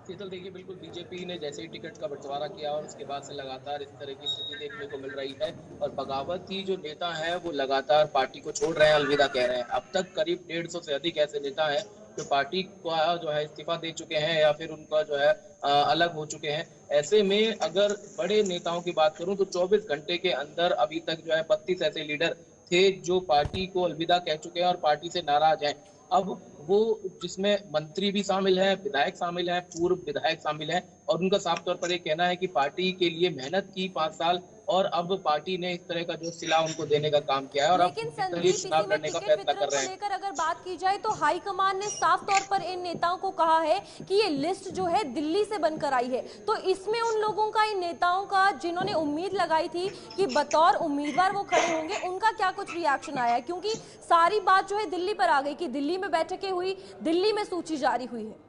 शीतल, देखिए बिल्कुल बीजेपी ने जैसे ही टिकट का बंटवारा किया और उसके बाद से लगातार इस तरह की स्थिति देखने को मिल रही है और बगावती जो नेता है वो लगातार पार्टी को छोड़ रहे हैं, अलविदा कह रहे हैं। अब तक करीब 150 से अधिक ऐसे नेता हैं जो पार्टी का जो है इस्तीफा दे चुके हैं या फिर उनका जो है अलग हो चुके हैं। ऐसे में अगर बड़े नेताओं की बात करूं तो 24 घंटे के अंदर अभी तक जो है 32 ऐसे लीडर थे जो पार्टी को अलविदा कह चुके हैं और पार्टी से नाराज हैं। अब वो जिसमें मंत्री भी शामिल हैं, विधायक शामिल हैं, पूर्व विधायक शामिल हैं और उनका साफ तौर पर ये कहना है कि पार्टी के लिए मेहनत की 5 साल और अब पार्टी ने इस तरह का जो सिला उनको देने का काम किया है और अब चुनाव लड़ने का फैसला कर रहे हैं। लेकर अगर बात की जाए तो हाईकमान ने साफ तौर पर इन नेताओं को कहा है कि ये लिस्ट जो है दिल्ली से बनकर आई है, तो इसमें उन लोगों का, इन नेताओं का जिन्होंने उम्मीद लगाई थी कि बतौर उम्मीदवार वो खड़े होंगे, उनका क्या कुछ रिएक्शन आया है? क्योंकि सारी बात जो है दिल्ली पर आ गई कि दिल्ली में बैठकें हुई, दिल्ली में सूची जारी हुई है।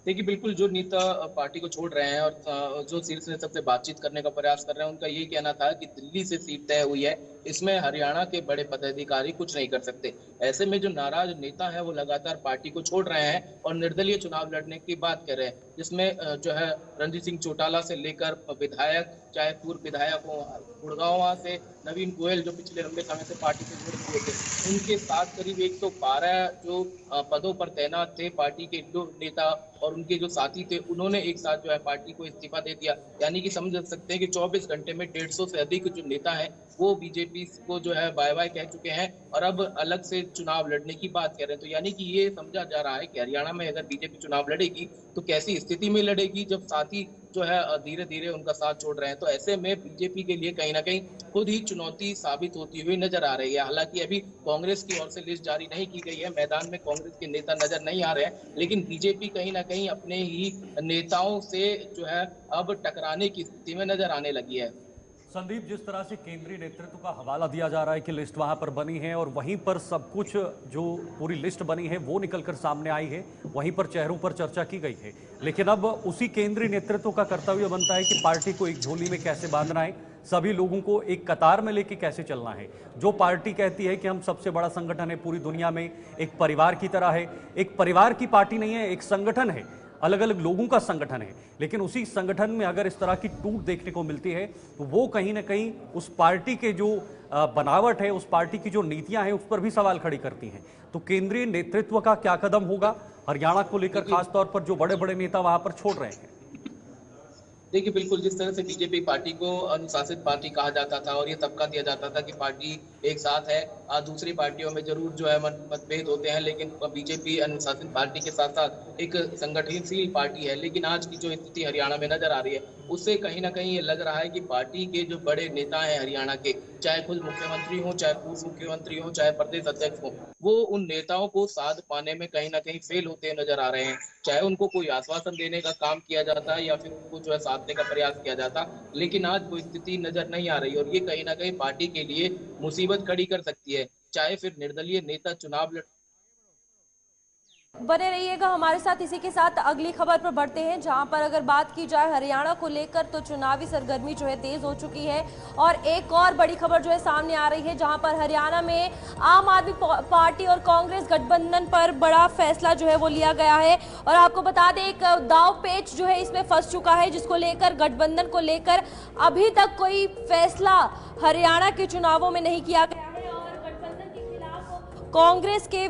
देखिए बिल्कुल जो नेता पार्टी को छोड़ रहे हैं और जो शीर्ष नेतृत्व से बातचीत करने का प्रयास कर रहे हैं, उनका ये कहना था कि दिल्ली से सीट तय हुई है, इसमें हरियाणा के बड़े पदाधिकारी कुछ नहीं कर सकते। ऐसे में जो नाराज नेता है वो लगातार पार्टी को छोड़ रहे हैं और निर्दलीय चुनाव लड़ने की बात कर रहे हैं, जिसमें जो है रणजीत सिंह चौटाला से लेकर विधायक, चाहे पूर्व विधायक हो गुड़गांव से नवीन गोयल जो पिछले लंबे समय से पार्टी से जुड़े हुए थे, उनके साथ करीब 112 जो पदों पर तैनात थे पार्टी के जो नेता और उनके जो साथी थे, उन्होंने एक साथ जो है पार्टी को इस्तीफा दे दिया। यानी कि समझ सकते हैं कि 24 घंटे में 150 से अधिक जो नेता हैं वो बीजेपी को जो है बाय बाय कह चुके हैं और अब अलग से चुनाव लड़ने की बात कर रहे हैं। तो यानी कि ये समझा जा रहा है कि हरियाणा में अगर बीजेपी चुनाव लड़ेगी तो कैसी स्थिति में लड़ेगी जब साथी जो है धीरे धीरे उनका साथ छोड़ रहे हैं। तो ऐसे में बीजेपी के लिए कहीं ना कहीं खुद ही चुनौती साबित होती हुई नजर आ रही है। हालांकि अभी कांग्रेस की ओर से लिस्ट जारी नहीं की गई है, मैदान में कांग्रेस के नेता नजर नहीं आ रहे हैं, लेकिन बीजेपी कहीं ना कहीं अपने ही नेताओं से जो है अब टकराने की स्थिति में नजर आने लगी है। संदीप, जिस तरह से केंद्रीय नेतृत्व का हवाला दिया जा रहा है कि लिस्ट वहां पर बनी है और वहीं पर सब कुछ जो पूरी लिस्ट बनी है वो निकलकर सामने आई है, वहीं पर चेहरों पर चर्चा की गई है, लेकिन अब उसी केंद्रीय नेतृत्व का कर्तव्य बनता है कि पार्टी को एक झोली में कैसे बांधना है, सभी लोगों को एक कतार में लेके कैसे चलना है। जो पार्टी कहती है कि हम सबसे बड़ा संगठन है पूरी दुनिया में, एक परिवार की तरह है, एक परिवार की पार्टी नहीं है, एक संगठन है, अलग अलग लोगों का संगठन है, लेकिन उसी संगठन में अगर इस तरह की टूट देखने को मिलती है तो वो कहीं ना कहीं उस पार्टी के जो बनावट है, उस पार्टी की जो नीतियां हैं, उस पर भी सवाल खड़ी करती हैं। तो केंद्रीय नेतृत्व का क्या कदम होगा हरियाणा को लेकर, खासतौर पर जो बड़े बड़े नेता वहां पर छोड़ रहे हैं? देखिए बिल्कुल, जिस तरह से बीजेपी पार्टी को अनुशासित पार्टी कहा जाता था और ये तबका दिया जाता था कि पार्टी एक साथ है, दूसरी पार्टियों में जरूर जो है मतभेद होते हैं, लेकिन बीजेपी अनुशासित पार्टी के साथ साथ एक संगठनशील पार्टी है। लेकिन आज की जो स्थिति हरियाणा में नजर आ रही है उससे कहीं ना कहीं ये लग रहा है कि पार्टी के जो बड़े नेता हैं हरियाणा के, चाहे खुद मुख्यमंत्री हो, चाहे पूर्व मुख्यमंत्री हो, चाहे प्रदेश अध्यक्ष हो, वो उन नेताओं को साथ पाने में कहीं ना कहीं फेल होते नजर आ रहे हैं। चाहे उनको कोई आश्वासन देने का काम किया जाता है या फिर उनको जो है साधने का प्रयास किया जाता, लेकिन आज वो स्थिति नजर नहीं आ रही और ये कहीं ना कहीं पार्टी के लिए मुसीबत खड़ी कर सकती है। चाहे फिर निर्दलीय नेता चुनाव बने रहिएगा हमारे साथ। इसी के साथ अगली खबर पर बढ़ते हैं, जहां पर अगर बात की जाए हरियाणा को लेकर तो चुनावी सरगर्मी जो है तेज हो चुकी है और एक और बड़ी खबर जो है सामने आ रही है, जहां पर हरियाणा में आम आदमी पार्टी और कांग्रेस गठबंधन पर बड़ा फैसला जो है वो लिया गया है। और आपको बता दें एक दाव पेच जो है इसमें फंस चुका है, जिसको लेकर गठबंधन को लेकर अभी तक कोई फैसला हरियाणा के चुनावों में नहीं किया गया है और गठबंधन के खिलाफ कांग्रेस के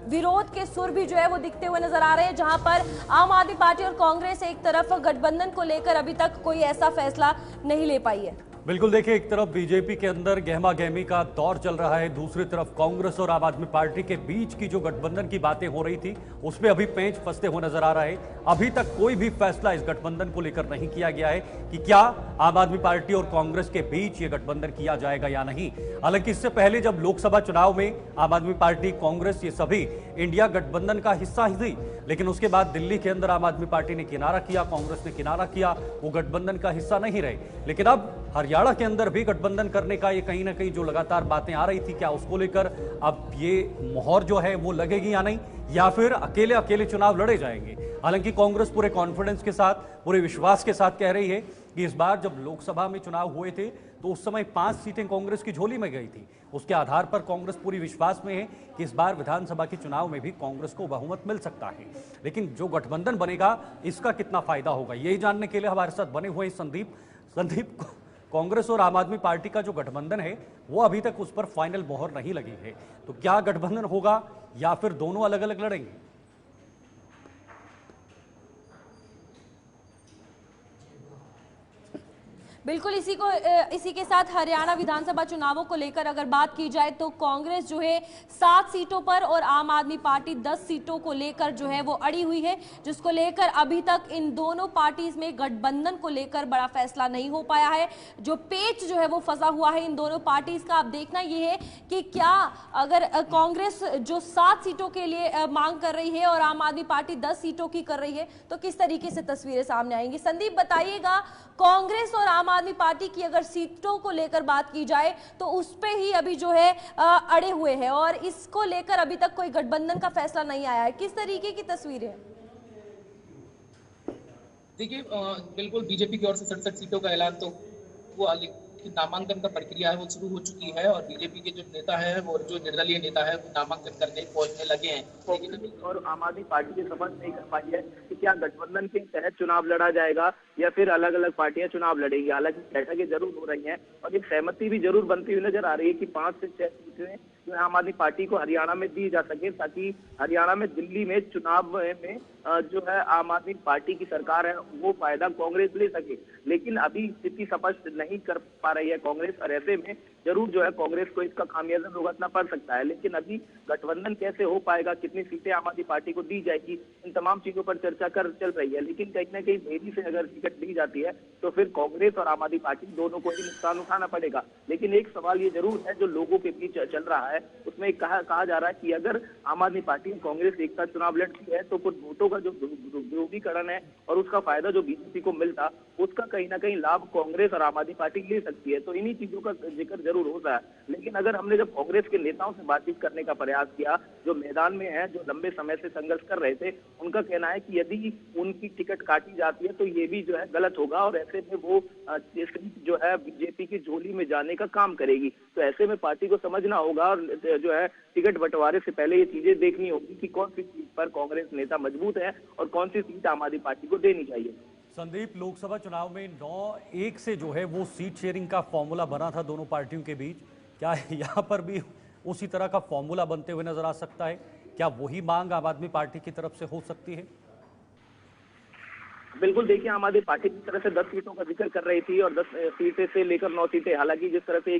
विरोध के सुर भी जो है वो दिखते हुए नजर आ रहे हैं, जहां पर आम आदमी पार्टी और कांग्रेस एक तरफ गठबंधन को लेकर अभी तक कोई ऐसा फैसला नहीं ले पाई है। बिल्कुल, देखिए एक तरफ बीजेपी के अंदर गहमा गहमी का दौर चल रहा है, दूसरी तरफ कांग्रेस और आम आदमी पार्टी के बीच की जो गठबंधन की बातें हो रही थी उसमें अभी पेंच फंसते हुए नजर आ रहा है। अभी तक कोई भी फैसला इस गठबंधन को लेकर नहीं किया गया है कि क्या आम आदमी पार्टी और कांग्रेस के बीच ये गठबंधन किया जाएगा या नहीं। हालांकि इससे पहले जब लोकसभा चुनाव में आम आदमी पार्टी, कांग्रेस ये सभी इंडिया गठबंधन का हिस्सा ही थी, लेकिन उसके बाद दिल्ली के अंदर आम आदमी पार्टी ने किनारा किया, कांग्रेस ने किनारा किया, वो गठबंधन का हिस्सा नहीं रहे। लेकिन अब हरियाणा के अंदर भी गठबंधन करने का ये कहीं ना कहीं जो लगातार बातें आ रही थी, क्या उसको लेकर अब ये मोहर जो है वो लगेगी या नहीं, या फिर अकेले अकेले चुनाव लड़े जाएंगे। हालांकि कांग्रेस पूरे कॉन्फिडेंस के साथ, पूरे विश्वास के साथ कह रही है कि इस बार जब लोकसभा में चुनाव हुए थे तो उस समय 5 सीटें कांग्रेस की झोली में गई थी। उसके आधार पर कांग्रेस पूरी विश्वास में है कि इस बार विधानसभा के चुनाव में भी कांग्रेस को बहुमत मिल सकता है। लेकिन जो गठबंधन बनेगा इसका कितना फायदा होगा, यही जानने के लिए हमारे साथ बने हुए संदीप, कांग्रेस और आम आदमी पार्टी का जो गठबंधन है वो अभी तक उस पर फाइनल मोहर नहीं लगी है, तो क्या गठबंधन होगा या फिर दोनों अलग अलग लड़ेंगे? बिल्कुल, इसी के साथ हरियाणा विधानसभा चुनावों को लेकर अगर बात की जाए तो कांग्रेस जो है 7 सीटों पर और आम आदमी पार्टी 10 सीटों को लेकर जो है वो अड़ी हुई है, जिसको लेकर अभी तक इन दोनों पार्टीज में गठबंधन को लेकर बड़ा फैसला नहीं हो पाया है। जो पेच जो है वो फंसा हुआ है इन दोनों पार्टीज का। अब देखना ये है कि क्या अगर कांग्रेस जो 7 सीटों के लिए मांग कर रही है और आम आदमी पार्टी 10 सीटों की कर रही है, तो किस तरीके से तस्वीरें सामने आएंगी। संदीप, बताइएगा, कांग्रेस और आम आदमी पार्टी की अगर सीटों को लेकर बात की जाए तो उस पे ही अभी जो है अड़े हुए हैं और इसको लेकर अभी तक कोई गठबंधन का फैसला नहीं आया है। किस तरीके की तस्वीर है? देखिए बिल्कुल बीजेपी की ओर से 67 सीटों का ऐलान तो हुआ, लेकिन नामांकन का प्रक्रिया है वो शुरू हो चुकी है और बीजेपी के जो नेता है वो जो निर्दलीय नेता है वो नामांकन करने पहुंचने लगे हैं। लेकिन और आम आदमी पार्टी की समझ नहीं कर पाई है कि क्या गठबंधन के तहत चुनाव लड़ा जाएगा या फिर अलग अलग पार्टियां चुनाव लड़ेंगी। हालांकि बैठकें जरूर हो रही हैं और एक सहमति भी जरूर बनती हुई नजर आ रही है कि 5 से 6 सीटें जो आम आदमी पार्टी को हरियाणा में दी जा सके, ताकि हरियाणा में दिल्ली में चुनाव में जो है आम आदमी पार्टी की सरकार है वो फायदा कांग्रेस ले सके। लेकिन अभी स्थिति स्पष्ट नहीं कर पा रही है कांग्रेस, और ऐसे में जरूर जो है कांग्रेस को इसका खामियाजा भुगतना पड़ सकता है। लेकिन अभी गठबंधन कैसे हो पाएगा, कितनी सीटें आम आदमी पार्टी को दी जाएगी, इन तमाम चीजों पर चर्चा चल रही है। लेकिन कहीं ना कहीं देरी से अगर टिकट दी जाती है तो फिर कांग्रेस और आम आदमी पार्टी दोनों को ही नुकसान उठाना पड़ेगा। लेकिन एक सवाल ये जरूर है जो लोगों के बीच चल रहा है, उसमें कहा जा रहा है कि अगर आम आदमी पार्टी और कांग्रेस एक साथ चुनाव लड़ती है तो कुछ वोटों का जो ध्रुवीकरण है और उसका फायदा जो बीजेपी को मिलता, उसका कहीं ना कहीं लाभ कांग्रेस और आम आदमी पार्टी ले सकती है। तो इन्हीं चीजों का जिक्र जरूर होता है। लेकिन अगर हमने जब कांग्रेस के नेताओं से बातचीत करने का प्रयास किया, जो मैदान में है, जो लंबे समय से संघर्ष कर रहे थे, उनका कहना है कि यदि उनकी टिकट काटी जाती है तो ये भी जो है गलत होगा और ऐसे में वो जो है बीजेपी की झोली में जाने का काम करेगी। तो ऐसे में पार्टी को समझना होगा और जो है टिकट बंटवारे से पहले ये चीजें देखनी होगी कि कौन सी सीट पर कांग्रेस नेता मजबूत है और कौन सी सीट आम आदमी पार्टी को देनी चाहिए। संदीप, लोकसभा चुनाव में 9-1 से जो है वो सीट शेयरिंग का फॉर्मूला बना था दोनों पार्टियों के बीच, क्या यहाँ पर भी उसी तरह का फॉर्मूला बनते हुए नजर आ सकता है? क्या वही मांग आम आदमी पार्टी की तरफ से हो सकती है? बिल्कुल, देखिए आम आदमी पार्टी की तरफ से 10 सीटों का जिक्र कर रही थी और 10 सीटें से लेकर 9 सीटें, हालांकि जिस तरह से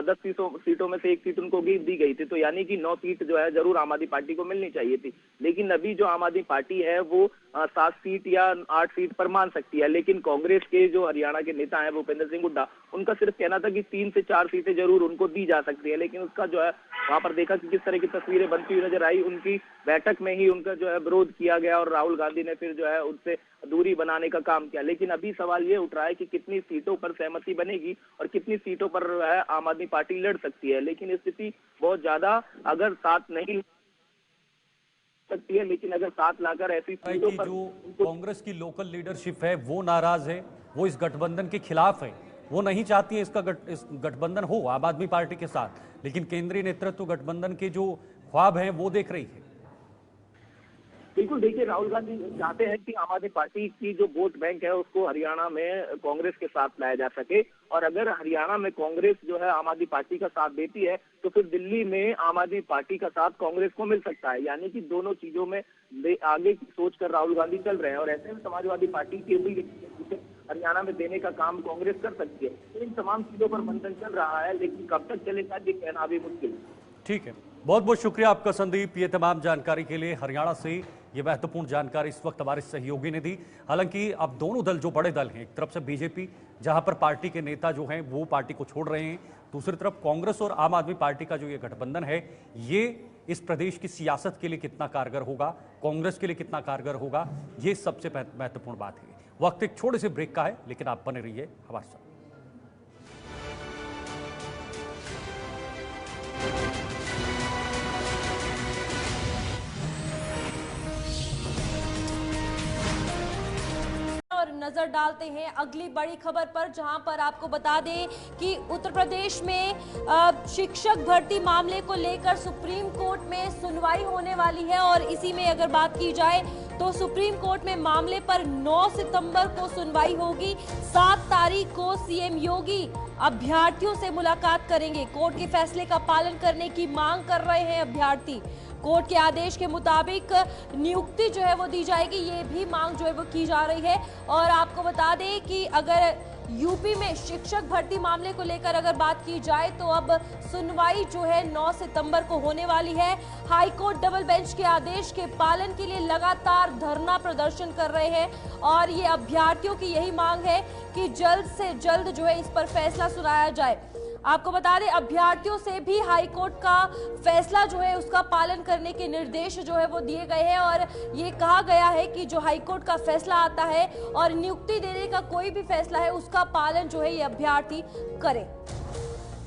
10 सीटों में से 1 सीट उनको दी गई थी, तो यानी कि 9 सीट जो है जरूर आम आदमी पार्टी को मिलनी चाहिए थी। लेकिन अभी जो आम आदमी पार्टी है वो 7 सीट या 8 सीट पर मान सकती है। लेकिन कांग्रेस के जो हरियाणा के नेता है भूपेंद्र सिंह हुड्डा, उनका सिर्फ कहना था कि 3 से 4 सीटें जरूर उनको दी जा सकती है। लेकिन उसका जो है वहां पर देखा कि किस तरह की तस्वीरें बनती हुई नजर आई। उनकी बैठक में ही उनका जो है विरोध किया गया और राहुल गांधी ने फिर जो है उनसे दूरी बनाने का काम किया। लेकिन अभी सवाल ये उठ रहा है कि कितनी सीटों पर सहमति बनेगी और कितनी सीटों पर है आम आदमी पार्टी लड़ सकती है। लेकिन स्थिति बहुत ज्यादा अगर साथ नहीं सकती है, लेकिन अगर साथ लाकर ऐसी सीटों पर जो कांग्रेस की लोकल लीडरशिप है वो नाराज है, वो इस गठबंधन के खिलाफ है, वो नहीं चाहती है इस गठबंधन हो आम आदमी पार्टी के साथ, लेकिन केंद्रीय नेतृत्व गठबंधन के जो ख्वाब हैं वो देख रही है। बिल्कुल, देखिए राहुल गांधी चाहते हैं कि आम आदमी पार्टी की जो वोट बैंक है उसको हरियाणा में कांग्रेस के साथ लाया जा सके, और अगर हरियाणा में कांग्रेस जो है आम आदमी पार्टी का साथ देती है तो फिर दिल्ली में आम आदमी पार्टी का साथ कांग्रेस को मिल सकता है। यानी कि दोनों चीजों में आगे की सोच कर राहुल गांधी चल रहे हैं और ऐसे में समाजवादी पार्टी के भी हरियाणा में देने का काम कांग्रेस कर सकती है। तो इन तमाम चीजों पर मंथन चल रहा है, लेकिन कब तक चलेगा ये कहना अभी मुश्किल है। ठीक है, बहुत बहुत शुक्रिया आपका संदीप, ये तमाम जानकारी के लिए। हरियाणा से ये महत्वपूर्ण जानकारी इस वक्त हमारे सहयोगी ने दी। हालांकि अब दोनों दल जो बड़े दल हैं, एक तरफ से बीजेपी जहां पर पार्टी के नेता जो हैं वो पार्टी को छोड़ रहे हैं, दूसरी तरफ कांग्रेस और आम आदमी पार्टी का जो ये गठबंधन है, ये इस प्रदेश की सियासत के लिए कितना कारगर होगा, कांग्रेस के लिए कितना कारगर होगा, ये सबसे महत्वपूर्ण बात है। वक्त एक छोटे से ब्रेक का है, लेकिन आप बने रहिए हमारे साथ। और नजर डालते हैं अगली बड़ी खबर पर, जहां पर आपको बता दें कि उत्तर प्रदेश में शिक्षक भर्ती मामले को लेकर सुप्रीम कोर्ट में सुनवाई होने वाली है। और इसी में अगर बात की जाए तो सुप्रीम कोर्ट में मामले पर 9 सितंबर को सुनवाई होगी। 7 तारीख को सीएम योगी अभ्यर्थियों से मुलाकात करेंगे। कोर्ट के फैसले का पालन करने की मांग कर रहे हैं अभ्यर्थी। कोर्ट के आदेश के मुताबिक नियुक्ति जो है वो दी जाएगी, ये भी मांग जो है वो की जा रही है। और आपको बता दें कि अगर यूपी में शिक्षक भर्ती मामले को लेकर अगर बात की जाए तो अब सुनवाई जो है 9 सितंबर को होने वाली है। हाईकोर्ट डबल बेंच के आदेश के पालन के लिए लगातार धरना प्रदर्शन कर रहे हैं और ये अभ्यर्थियों की यही मांग है कि जल्द से जल्द जो है इस पर फैसला सुनाया जाए। आपको बता दें अभ्यर्थियों से भी हाईकोर्ट का फैसला जो है उसका पालन करने के निर्देश जो है वो दिए गए हैं और ये कहा गया है कि जो हाईकोर्ट का फैसला आता है और नियुक्ति देने का कोई भी फैसला है उसका पालन जो है ये अभ्यर्थी करें।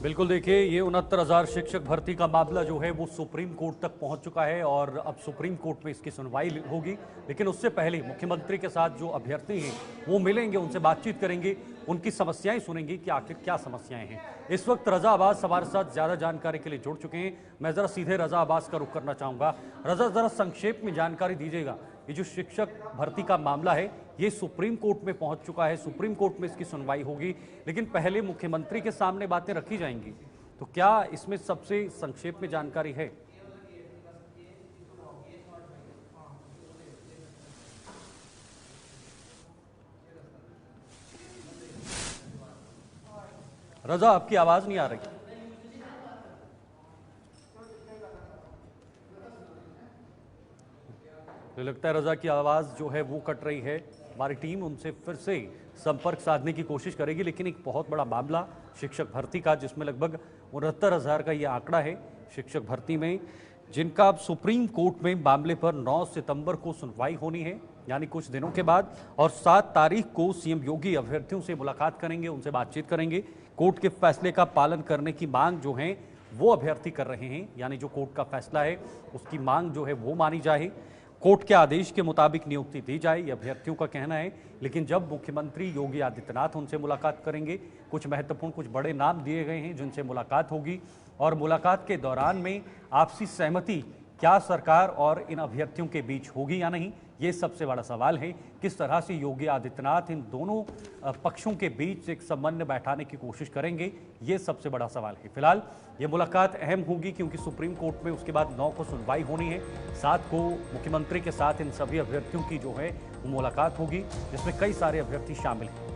बिल्कुल, देखिए ये 69,000 शिक्षक भर्ती का मामला जो है वो सुप्रीम कोर्ट तक पहुंच चुका है और अब सुप्रीम कोर्ट में इसकी सुनवाई होगी। लेकिन उससे पहले मुख्यमंत्री के साथ जो अभ्यर्थी हैं वो मिलेंगे, उनसे बातचीत करेंगे, उनकी समस्याएं सुनेंगे कि आखिर क्या समस्याएं हैं। इस वक्त रजा अब्बास हमारे साथ ज्यादा जानकारी के लिए जुड़ चुके हैं। मैं जरा सीधे रजा अब्बास का रुख करना चाहूंगा। रजा, जरा संक्षेप में जानकारी दीजिएगा, ये जो शिक्षक भर्ती का मामला है ये सुप्रीम कोर्ट में पहुंच चुका है, सुप्रीम कोर्ट में इसकी सुनवाई होगी, लेकिन पहले मुख्यमंत्री के सामने बातें रखी जाएंगी, तो क्या इसमें सबसे संक्षेप में जानकारी है? रजा, आपकी आवाज नहीं आ रही। तो लगता है रजा की आवाज जो है वो कट रही है। हमारी टीम उनसे फिर से संपर्क साधने की कोशिश करेगी, लेकिन एक बहुत बड़ा मामला शिक्षक भर्ती का, जिसमें लगभग 69,000 का ये आंकड़ा है शिक्षक भर्ती में, जिनका अब सुप्रीम कोर्ट में मामले पर 9 सितंबर को सुनवाई होनी है, यानी कुछ दिनों के बाद। और 7 तारीख को सीएम योगी अभ्यर्थियों से मुलाकात करेंगे, उनसे बातचीत करेंगे। कोर्ट के फैसले का पालन करने की मांग जो है वो अभ्यर्थी कर रहे हैं, यानी जो कोर्ट का फैसला है उसकी मांग जो है वो मानी जाए, कोर्ट के आदेश के मुताबिक नियुक्ति दी जाए, ये अभ्यर्थियों का कहना है। लेकिन जब मुख्यमंत्री योगी आदित्यनाथ उनसे मुलाकात करेंगे, कुछ महत्वपूर्ण, कुछ बड़े नाम दिए गए हैं जिनसे मुलाकात होगी, और मुलाकात के दौरान में आपसी सहमति क्या सरकार और इन अभ्यर्थियों के बीच होगी या नहीं, ये सबसे बड़ा सवाल है। किस तरह से योगी आदित्यनाथ इन दोनों पक्षों के बीच एक समन्वय बैठाने की कोशिश करेंगे, ये सबसे बड़ा सवाल है। फिलहाल ये मुलाकात अहम होगी क्योंकि सुप्रीम कोर्ट में उसके बाद 9 को सुनवाई होनी है, 7 को मुख्यमंत्री के साथ इन सभी अभ्यर्थियों की जो है वो मुलाकात होगी, जिसमें कई सारे अभ्यर्थी शामिल हैं।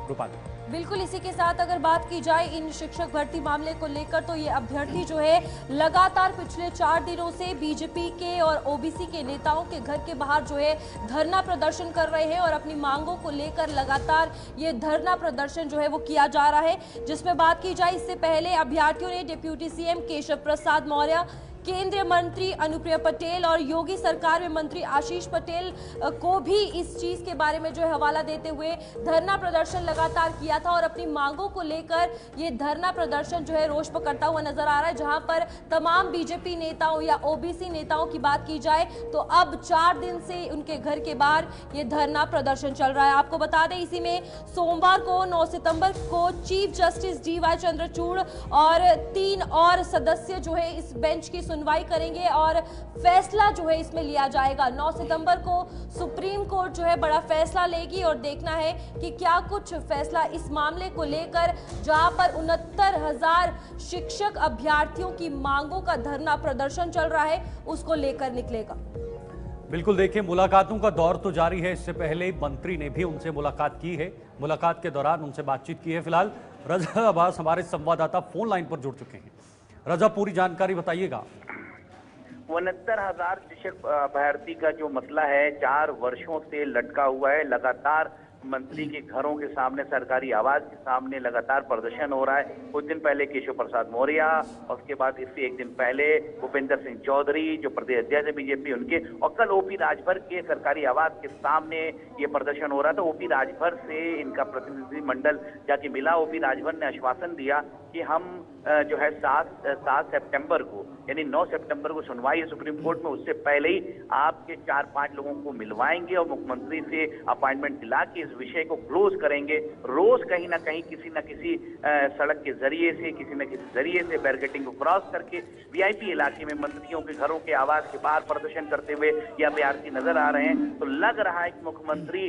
रूपाली, बिल्कुल, इसी के साथ अगर बात की जाए इन शिक्षक भर्ती मामले को लेकर, तो ये अभ्यर्थी जो है लगातार पिछले 4 दिनों से बीजेपी के और ओबीसी के नेताओं के घर के बाहर जो है धरना प्रदर्शन कर रहे हैं और अपनी मांगों को लेकर लगातार ये धरना प्रदर्शन जो है वो किया जा रहा है। जिसमें बात की जाए, इससे पहले अभ्यर्थियों ने डिप्टी सीएम केशव प्रसाद मौर्य, केंद्रीय मंत्री अनुप्रिया पटेल और योगी सरकार में मंत्री आशीष पटेल को भी इस चीज के बारे में जो है हवाला देते हुए धरना प्रदर्शन लगातार किया था और अपनी मांगों को लेकर ये धरना प्रदर्शन जो है रोष पकड़ता हुआ नजर आ रहा है। जहां पर तमाम बीजेपी नेताओं या ओबीसी नेताओं की बात की जाए तो अब 4 दिन से उनके घर के बाहर ये धरना प्रदर्शन चल रहा है। आपको बता दें, इसी में सोमवार को 9 सितंबर को चीफ जस्टिस DY चंद्रचूड़ और 3 और सदस्य जो है इस बेंच की सुनवाई करेंगे और फैसला जो है इसमें लिया जाएगा। 9 सितंबर को सुप्रीम कोर्ट जो है बड़ा फैसला लेगी और देखना है कि क्या कुछ फैसला इस मामले को लेकर, जहां पर 69,000 शिक्षक अभ्यर्थियों की मांगों का धरना प्रदर्शन चल रहा है, उसको लेकर निकलेगा। बिल्कुल, देखिए मुलाकातों का दौर तो जारी है। इससे पहले मंत्री ने भी उनसे मुलाकात की है, मुलाकात के दौरान उनसे बातचीत की है। फिलहाल रजा अब्बास हमारे संवाददाता फोन लाइन पर जुड़ चुके हैं। रजा, पूरी जानकारी बताइएगा। 69,000 शिक्षक अभ्यर्थी का जो मसला है 4 वर्षों से लटका हुआ है। लगातार मंत्री के घरों के सामने, सरकारी आवास के सामने लगातार प्रदर्शन हो रहा है। कुछ दिन पहले केशव प्रसाद मौर्य और उसके बाद इससे एक दिन पहले भूपेंद्र सिंह चौधरी जो प्रदेश अध्यक्ष है बीजेपी, उनके, और कल ओपी राजभर के सरकारी आवास के सामने ये प्रदर्शन हो रहा था। ओपी राजभर से इनका प्रतिनिधिमंडल जाके मिला। ओपी राजभर ने आश्वासन दिया कि हम जो है 7 सितंबर को, यानी 9 सितंबर को सुनवाई है सुप्रीम कोर्ट में, उससे पहले ही आपके 4-5 लोगों को मिलवाएंगे और मुख्यमंत्री से अपॉइंटमेंट दिला के इस विषय को क्लोज करेंगे। रोज कहीं ना कहीं किसी न किसी सड़क के जरिए से, किसी न किसी जरिए से बैरिकेडिंग को क्रॉस करके वीआईपी इलाके में मंत्रियों के घरों के आवास के बाहर प्रदर्शन करते हुए ये अभ्यर्थी नजर आ रहे हैं। तो लग रहा है कि मुख्यमंत्री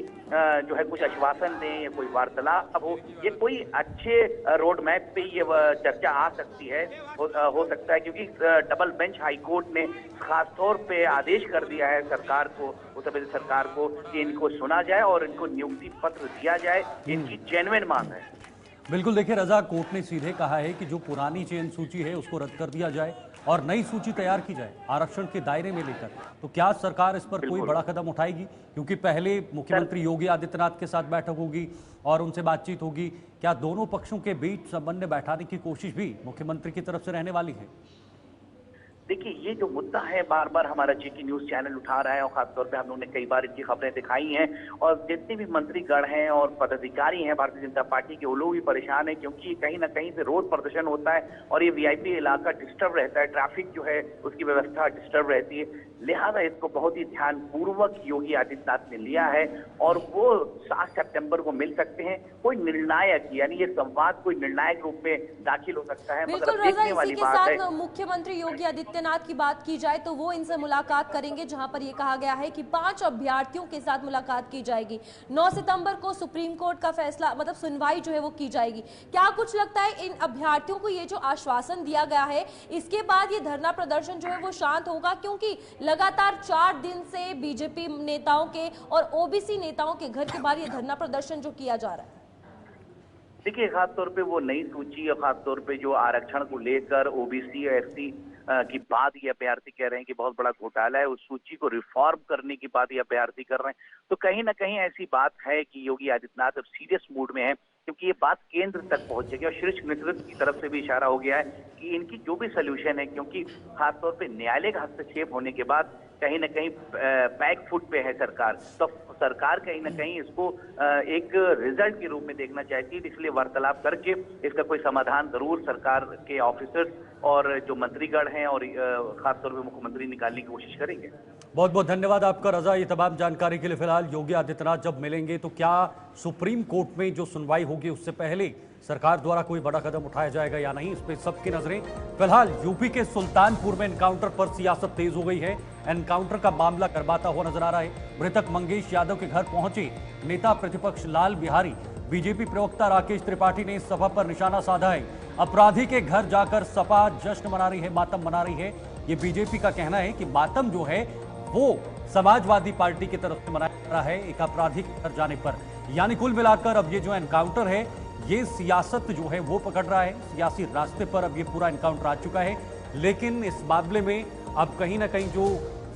जो है कुछ आश्वासन दें या कोई वार्तालाप हो, ये कोई अच्छे रोड मैप पे ये चर्चा आ सकती है, हो सकता है, क्योंकि डबल बेंच हाईकोर्ट ने खास तौर पे आदेश कर दिया है सरकार को, उत्तर प्रदेश सरकार को, कि इनको सुना जाए और इनको नियुक्ति पत्र दिया जाए। इनकी जेन्युइन मांग है। बिल्कुल, देखिए रजा, कोर्ट ने सीधे कहा है कि जो पुरानी चयन सूची है उसको रद्द कर दिया जाए और नई सूची तैयार की जाए आरक्षण के दायरे में लेकर। तो क्या सरकार इस पर कोई बड़ा कदम उठाएगी? क्योंकि पहले मुख्यमंत्री योगी आदित्यनाथ के साथ बैठक होगी और उनसे बातचीत होगी। क्या दोनों पक्षों के बीच समन्वय बैठाने की कोशिश भी मुख्यमंत्री की तरफ से रहने वाली है? देखिए, ये जो मुद्दा है बार बार हमारा जेके न्यूज चैनल उठा रहा है और खासतौर पे हम लोगों ने कई बार इनकी खबरें दिखाई हैं और जितने भी मंत्रीगण हैं और पदाधिकारी हैं भारतीय जनता पार्टी के, वो लोग भी परेशान हैं क्योंकि कहीं ना कहीं से रोड प्रदर्शन होता है और ये वीआईपी इलाका डिस्टर्ब रहता है, ट्रैफिक जो है उसकी व्यवस्था डिस्टर्ब रहती है। लिहाजा इसको बहुत ही ध्यानपूर्वक योगी आदित्यनाथ ने लिया है और वो 7 सितंबर को मिल सकते हैं। कोई निर्णायक यानी ये संवाद कोई निर्णायक रूप में दाखिल हो सकता है, बिल्कुल मगर रजा, देखने वाली इसी के बात है। साथ मुख्यमंत्री योगी आदित्यनाथ की बात की जाए तो वो इनसे मुलाकात करेंगे, जहां पर ये कहा गया है कि 5 अभ्यर्थियों के साथ मुलाकात की जाएगी। 9 सितंबर को सुप्रीम कोर्ट का फैसला मतलब सुनवाई जो है वो की जाएगी। क्या कुछ लगता है इन अभ्यर्थियों को ये जो आश्वासन दिया गया है इसके बाद ये धरना प्रदर्शन जो है वो शांत होगा? क्योंकि लगातार 4 दिन से बीजेपी नेताओं के और ओबीसी नेताओं के घर के बाहर ये धरना प्रदर्शन जो किया जा रहा है। देखिए, खासतौर पे वो नई सूची और खासतौर पे जो आरक्षण को लेकर ओबीसी और एससी की बात ये अभ्यर्थी कह रहे हैं कि बहुत बड़ा घोटाला है, उस सूची को रिफॉर्म करने की बात ये अभ्यर्थी कर रहे हैं। तो कहीं ना कहीं ऐसी बात है कि योगी आदित्यनाथ अब सीरियस मूड में है क्योंकि ये बात केंद्र तक पहुंचेगी और शीर्ष नेतृत्व की तरफ से भी इशारा हो गया है कि इनकी जो भी सोल्यूशन है, क्योंकि खासतौर पे न्यायालय का हस्तक्षेप होने के बाद कहीं ना कहीं बैक फुट पे है सरकार, तो सरकार कहीं ना कहीं इसको एक रिजल्ट के रूप में देखना चाहती है, इसलिए वार्तालाप करके इसका कोई समाधान जरूर सरकार के ऑफिसर्स और जो मंत्रीगण हैं और खासतौर पे मुख्यमंत्री निकालने की कोशिश करेंगे। बहुत बहुत धन्यवाद आपका रजा, ये तमाम जानकारी के लिए। फिलहाल योगी आदित्यनाथ जब मिलेंगे तो क्या सुप्रीम कोर्ट में जो सुनवाई होगी उससे पहले सरकार द्वारा कोई बड़ा कदम उठाया जाएगा या नहीं, इस पे सबकी नजरें। फिलहाल यूपी के सुल्तानपुर में एनकाउंटर पर सियासत तेज हो गई है। एनकाउंटर का मामला गरमाता हुआ नजर आ रहा है। मृतक मंगेश यादव के घर पहुंचे नेता प्रतिपक्ष लाल बिहारी। बीजेपी प्रवक्ता राकेश त्रिपाठी ने इस सभा पर निशाना साधा है। अपराधी के घर जाकर सपा जश्न मना रही है, मातम मना रही है। ये बीजेपी का कहना है कि मातम जो है वो समाजवादी पार्टी की तरफ से मनाया जा रहा है एक अपराधी के घर जाने पर। यानी कुल मिलाकर अब ये जो एनकाउंटर है ये सियासत जो है वो पकड़ रहा है, सियासी रास्ते पर अब ये पूरा एनकाउंटर आ चुका है। लेकिन इस मामले में अब कहीं ना कहीं जो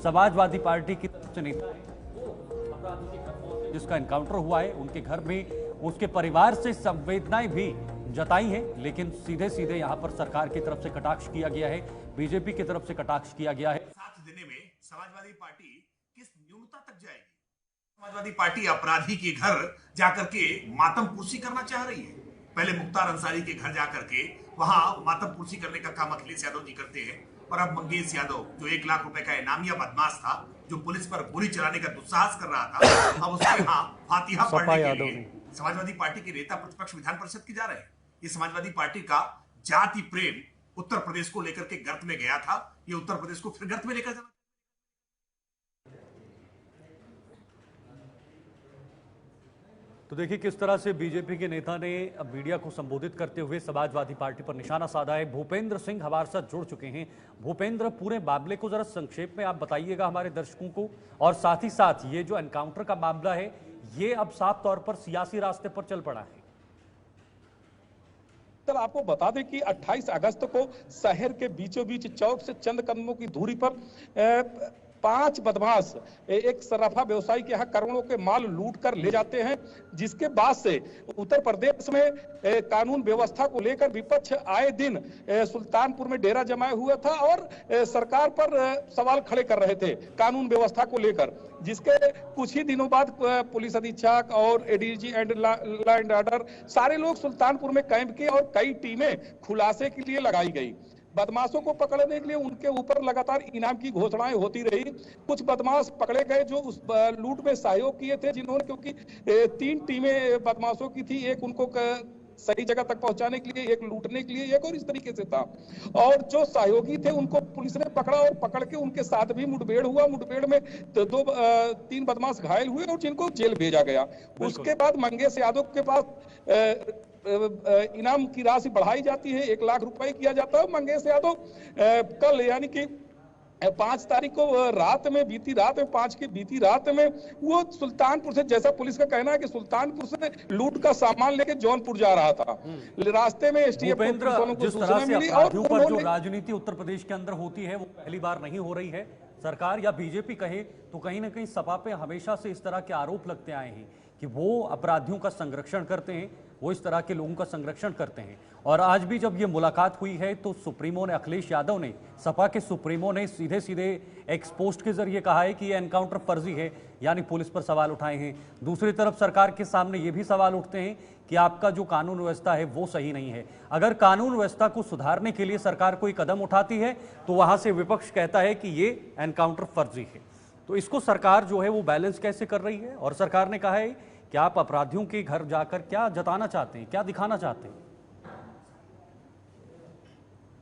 समाजवादी पार्टी की तरफ से नेता है वो अपराधी के घर पहुंचे, जिसका एनकाउंटर हुआ है उनके घर में उसके परिवार से संवेदनाएं भी जताई हैं, लेकिन सीधे सीधे यहां पर सरकार की तरफ से कटाक्ष किया गया है, बीजेपी की तरफ से कटाक्ष किया गया है। साथ देने में समाजवादी पार्टी किस न्यूनता तक जाएगी? समाजवादी पार्टी अपराधी के घर जाकर के मातम पुरसी करना चाह रही है। पहले मुख्तार अंसारी के घर जाकर के वहां मातम पुरसी करने का काम अखिलेश यादव जी करते हैं और अब मंगेश यादव जो 1 लाख रुपए का इनामिया बदमाश था, जो पुलिस पर गोली चलाने का दुस्साहस कर रहा था, अब उसके यहाँ फातिहा पढ़ने के लिए समाजवादी पार्टी के नेता प्रतिपक्ष विधान परिषद की जा रहे हैं। ये समाजवादी पार्टी का जाति प्रेम उत्तर प्रदेश को लेकर के गर्त में गया था, ये उत्तर प्रदेश को फिर गर्त में लेकर जाना। तो देखिए किस तरह से बीजेपी के नेता ने मीडिया को संबोधित करते हुए समाजवादी पार्टी पर निशाना साधा है। भूपेंद्र सिंह हमारे साथ जुड़ चुके हैं। भूपेंद्र, पूरे मामले को जरा संक्षेप में आप बताइएगा हमारे दर्शकों को, और साथ ही साथ ये जो एनकाउंटर का मामला है ये अब साफ तौर पर सियासी रास्ते पर चल पड़ा है। सर, आपको बता दें कि 28 अगस्त को शहर के बीचों बीच चौक से चंद कदमों की दूरी पर 5 बदमाश एक सराफा व्यवसायी के यहाँ करोड़ों के माल लूट कर ले जाते हैं, जिसके बाद से उत्तर प्रदेश में कानून व्यवस्था को लेकर विपक्ष आए दिन सुल्तानपुर में डेरा जमाए हुआ था और सरकार पर सवाल खड़े कर रहे थे कानून व्यवस्था को लेकर, जिसके कुछ ही दिनों बाद पुलिस अधीक्षक और ADG and law and order सारे लोग सुल्तानपुर में कैंप किए और कई टीमें खुलासे के लिए लगाई गई। बदमाशों को पकड़ने के लिए उनके ऊपर लगातार इनाम की घोषणाएं होती रही। कुछ बदमाश पकड़े गए जो उस लूट में सहयोग किए थे, जिन्होंने, क्योंकि 3 टीमें बदमाशों की थी, एक उनको सही जगह तक पहुंचाने के लिए, एक लूटने के लिए, एक और इस तरीके से था। और जो सहयोगी थे उनको पुलिस ने पकड़ा और पकड़ के उनके साथ भी मुठभेड़ हुआ। मुठभेड़ में 3 बदमाश घायल हुए और जिनको जेल भेजा गया। उसके बाद मंगेश यादव के पास इनाम की राशि बढ़ाई जाती है, 1 लाख रुपए किया जाता है। मंगेश यादव कल यानी कि 5 तारीख को बीती रात में वो सुल्तानपुर से, जैसा पुलिस का कहना है कि सुल्तानपुर से लूट का सामान लेके जौनपुर जा रहा था। रास्ते में एसटीएफ को जिस तरह से अपराधियों पर जो राजनीति उत्तर प्रदेश के अंदर होती है वो पहली बार नहीं हो रही है। सरकार या बीजेपी कहे तो कहीं ना कहीं सपा पे हमेशा से इस तरह के आरोप लगते आए हैं कि वो अपराधियों का संरक्षण करते हैं, वो इस तरह के लोगों का संरक्षण करते हैं। और आज भी जब ये मुलाकात हुई है तो सुप्रीमो ने, अखिलेश यादव ने, सपा के सुप्रीमो ने सीधे सीधे एक पोस्ट के जरिए कहा है कि ये एनकाउंटर फर्जी है, यानी पुलिस पर सवाल उठाए हैं। दूसरी तरफ सरकार के सामने ये भी सवाल उठते हैं कि आपका जो कानून व्यवस्था है वो सही नहीं है। अगर कानून व्यवस्था को सुधारने के लिए सरकार कोई कदम उठाती है तो वहां से विपक्ष कहता है कि ये एनकाउंटर फर्जी है। तो इसको सरकार जो है वो बैलेंस कैसे कर रही है? और सरकार ने कहा है कि आप अपराधियों के घर जाकर क्या जताना चाहते हैं, क्या दिखाना चाहते हैं?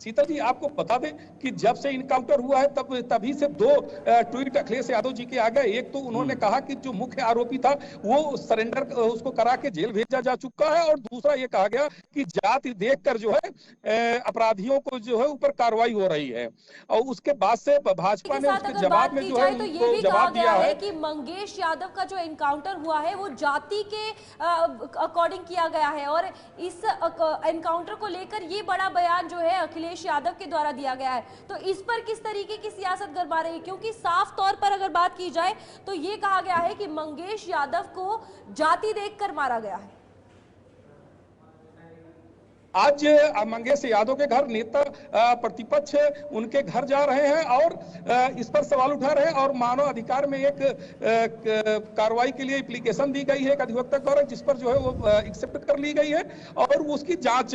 सीता जी, आपको बता दें कि जब से इनकाउंटर हुआ है तभी से दो ट्वीट अखिलेश यादव जी के आ गए। एक तो उन्होंने कहा कि जो मुख्य आरोपी था वो सरेंडर उसको करा के जेल भेजा जा चुका है, और दूसरा ये कहा गया कि जाति देखकर जो है अपराधियों को जो है ऊपर कार्रवाई हो रही है। और उसके बाद से भाजपा ने उसके जवाब में जो है तो ये भी कहा गया है कि मंगेश यादव का जो एनकाउंटर हुआ है वो जाति के अकॉर्डिंग किया गया है, और इस एनकाउंटर को लेकर ये बड़ा बयान जो है अखिलेश यादव के द्वारा दिया गया है। तो इस पर किस तरीके की सियासत गरमा रही है? क्योंकि साफ तौर पर अगर बात की जाए तो ये कहा गया है कि मंगेश यादव को जाति देखकर मारा गया है। आज मंगेश यादव के घर नेता प्रतिपक्ष उनके घर जा रहे हैं और इस पर सवाल उठा रहे हैं, और मानव अधिकार में एक कार्रवाई के लिए एप्लीकेशन दी गई है एक अधिवक्ता द्वारा, जिस पर जो है वो एक्सेप्ट कर ली गई है और उसकी जांच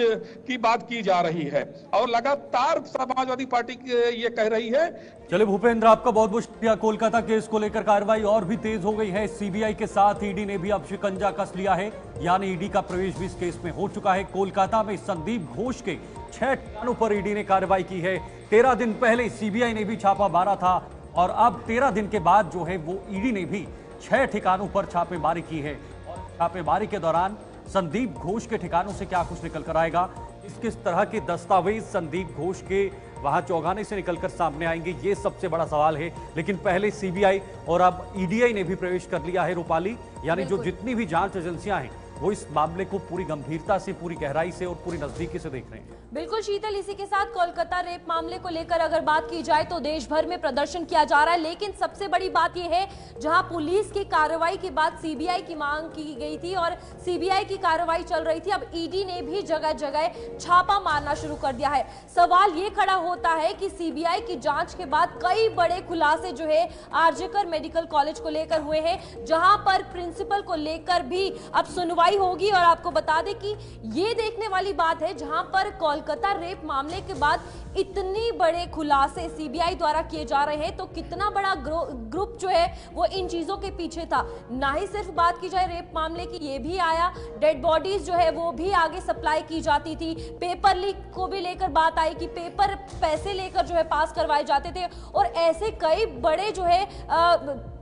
की बात की जा रही है। और लगातार समाजवादी पार्टी ये कह रही है। चलिए भूपेंद्र, आपका बहुत बहुत शुक्रिया। कोलकाता केस को लेकर कार्रवाई और भी तेज हो गई है। सीबीआई के साथ ईडी ने भी अब शिकंजा कस लिया है, यानी ईडी का प्रवेश भी इस केस में हो चुका है। कोलकाता में संदीप घोष के 6 ठिकानों पर ईडी ने कार्रवाई की है। 13 दिन पहले सीबीआई ने भी छापा मारा था, और अब 13 दिन के बाद जो है वो ईडी ने भी 6 ठिकानों पर छापेमारी की है। और छापेमारी के दौरान संदीप घोष के ठिकानों से क्या कुछ निकल कर आएगा, किस तरह के दस्तावेज संदीप घोष के वहां चौगाने से निकलकर सामने आएंगे, ये सबसे बड़ा सवाल है। लेकिन पहले सीबीआई और अब ईडीआई ने भी प्रवेश कर लिया है रूपाली, यानी जो जितनी भी जांच एजेंसियां हैं वो इस मामले को पूरी गंभीरता से, पूरी गहराई से और पूरी नजदीकी से देख रहे हैं। बिल्कुल शीतल, इसी के साथ कोलकाता रेप मामले को लेकर अगर बात की जाए तो देश भर में प्रदर्शन किया जा रहा है, लेकिन सबसे बड़ी बात यह है जहां पुलिस की कार्रवाई के बाद सीबीआई की मांग की गई थी और सीबीआई की कार्रवाई चल रही थी, अब ईडी ने भी जगह जगह छापा मारना शुरू कर दिया है। सवाल ये खड़ा होता है कि सीबीआई की जांच के बाद कई बड़े खुलासे जो है आरजेकर मेडिकल कॉलेज को लेकर हुए हैं, जहां पर प्रिंसिपल को लेकर भी अब सुनवाई होगी। और आपको बता दें कि ये देखने वाली बात है, जहां पर कोलकाता रेप मामले के बाद इतनी बड़े खुलासे सीबीआई द्वारा किए जा रहे हैं, तो कितना बड़ा ग्रुप जो है वो इन चीजों के पीछे था। ना ही सिर्फ बात की जाए रेप मामले की, ये भी आया डेड बॉडीज जो है वो भी आगे सप्लाई की जाती थी। पेपर लीक को भी लेकर बात आई कि पेपर पैसे लेकर जो है पास करवाए जाते थे, और ऐसे कई बड़े जो है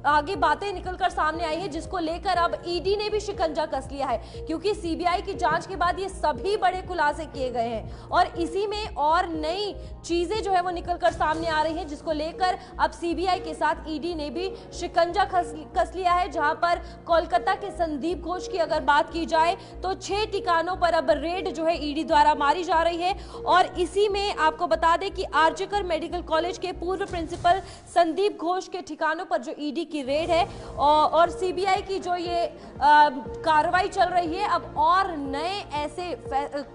आगे बातें निकलकर सामने आई है, जिसको लेकर अब ईडी ने भी शिकंजा कस लिया है, क्योंकि सीबीआई की जांच के बाद ये सभी बड़े खुलासे किए गए हैं और इसी में और नई चीजें जो है वो निकलकर सामने आ रही हैं, जिसको लेकर अब सीबीआई के साथ ईडी ने भी शिकंजा कस लिया है। जहां पर कोलकाता के संदीप घोष की अगर बात की जाए तो 6 ठिकानों पर अब रेड जो है ईडी द्वारा मारी जा रही है, और इसी में आपको बता दें कि आरजेकर मेडिकल कॉलेज के पूर्व प्रिंसिपल संदीप घोष के ठिकानों पर जो ईडी की रेड है और सीबीआई की जो ये कार्रवाई चल रही है, अब और नए ऐसे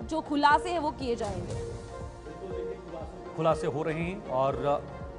जो खुलासे हैं वो किए जाएंगे। खुलासे हो रहे हैं, और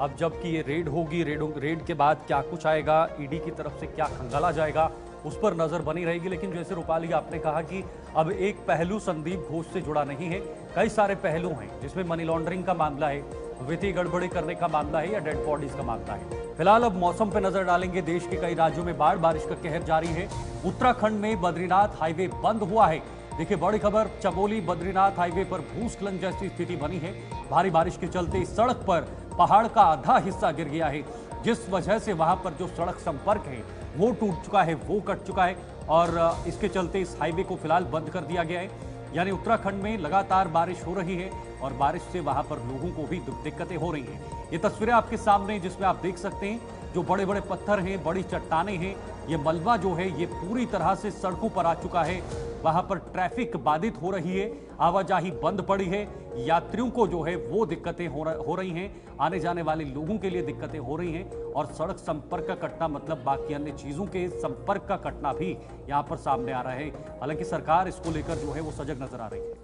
अब जबकि ये रेड होगी, रेड के बाद क्या कुछ आएगा, ईडी की तरफ से क्या खंगाला जाएगा, उस पर नजर बनी रहेगी। लेकिन जैसे रूपाली आपने कहा कि अब एक पहलू संदीप घोष से जुड़ा नहीं है, कई सारे पहलू हैं, जिसमें मनी लॉन्ड्रिंग का मामला है, वित्तीय गड़बड़ी करने का मामला है, या डेड बॉडीज का मामला है। फिलहाल अब मौसम पर नजर डालेंगे। देश के कई राज्यों में बारिश का कहर जारी है। उत्तराखंड में बद्रीनाथ हाईवे बंद हुआ है। देखिए बड़ी खबर, चमोली बद्रीनाथ हाईवे पर भूस्खलन जैसी स्थिति बनी है। भारी बारिश के चलते सड़क पर पहाड़ का आधा हिस्सा गिर गया है, जिस वजह से वहां पर जो सड़क संपर्क है वो टूट चुका है, वो कट चुका है, और इसके चलते इस हाईवे को फिलहाल बंद कर दिया गया है। यानी उत्तराखंड में लगातार बारिश हो रही है, और बारिश से वहां पर लोगों को भी दिक्कतें हो रही हैं। ये तस्वीरें आपके सामने, जिसमें आप देख सकते हैं जो बड़े बड़े पत्थर हैं, बड़ी चट्टानें हैं, ये मलबा जो है ये पूरी तरह से सड़कों पर आ चुका है। वहां पर ट्रैफिक बाधित हो रही है, आवाजाही बंद पड़ी है, यात्रियों को जो है वो दिक्कतें हो रही हैं, आने जाने वाले लोगों के लिए दिक्कतें हो रही हैं और सड़क संपर्क का कटना मतलब बाकी अन्य चीजों के संपर्क का कटना भी यहां पर सामने आ रहा है। हालांकि सरकार इसको लेकर जो है वो सजग नजर आ रही है।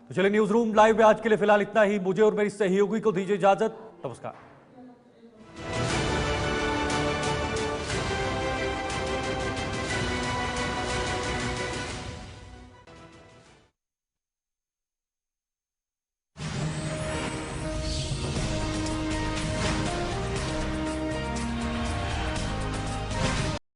तो चलिए न्यूज रूम लाइव में आज के लिए फिलहाल इतना ही। मुझे और मेरी सहयोगी को दीजिए इजाजत। नमस्कार।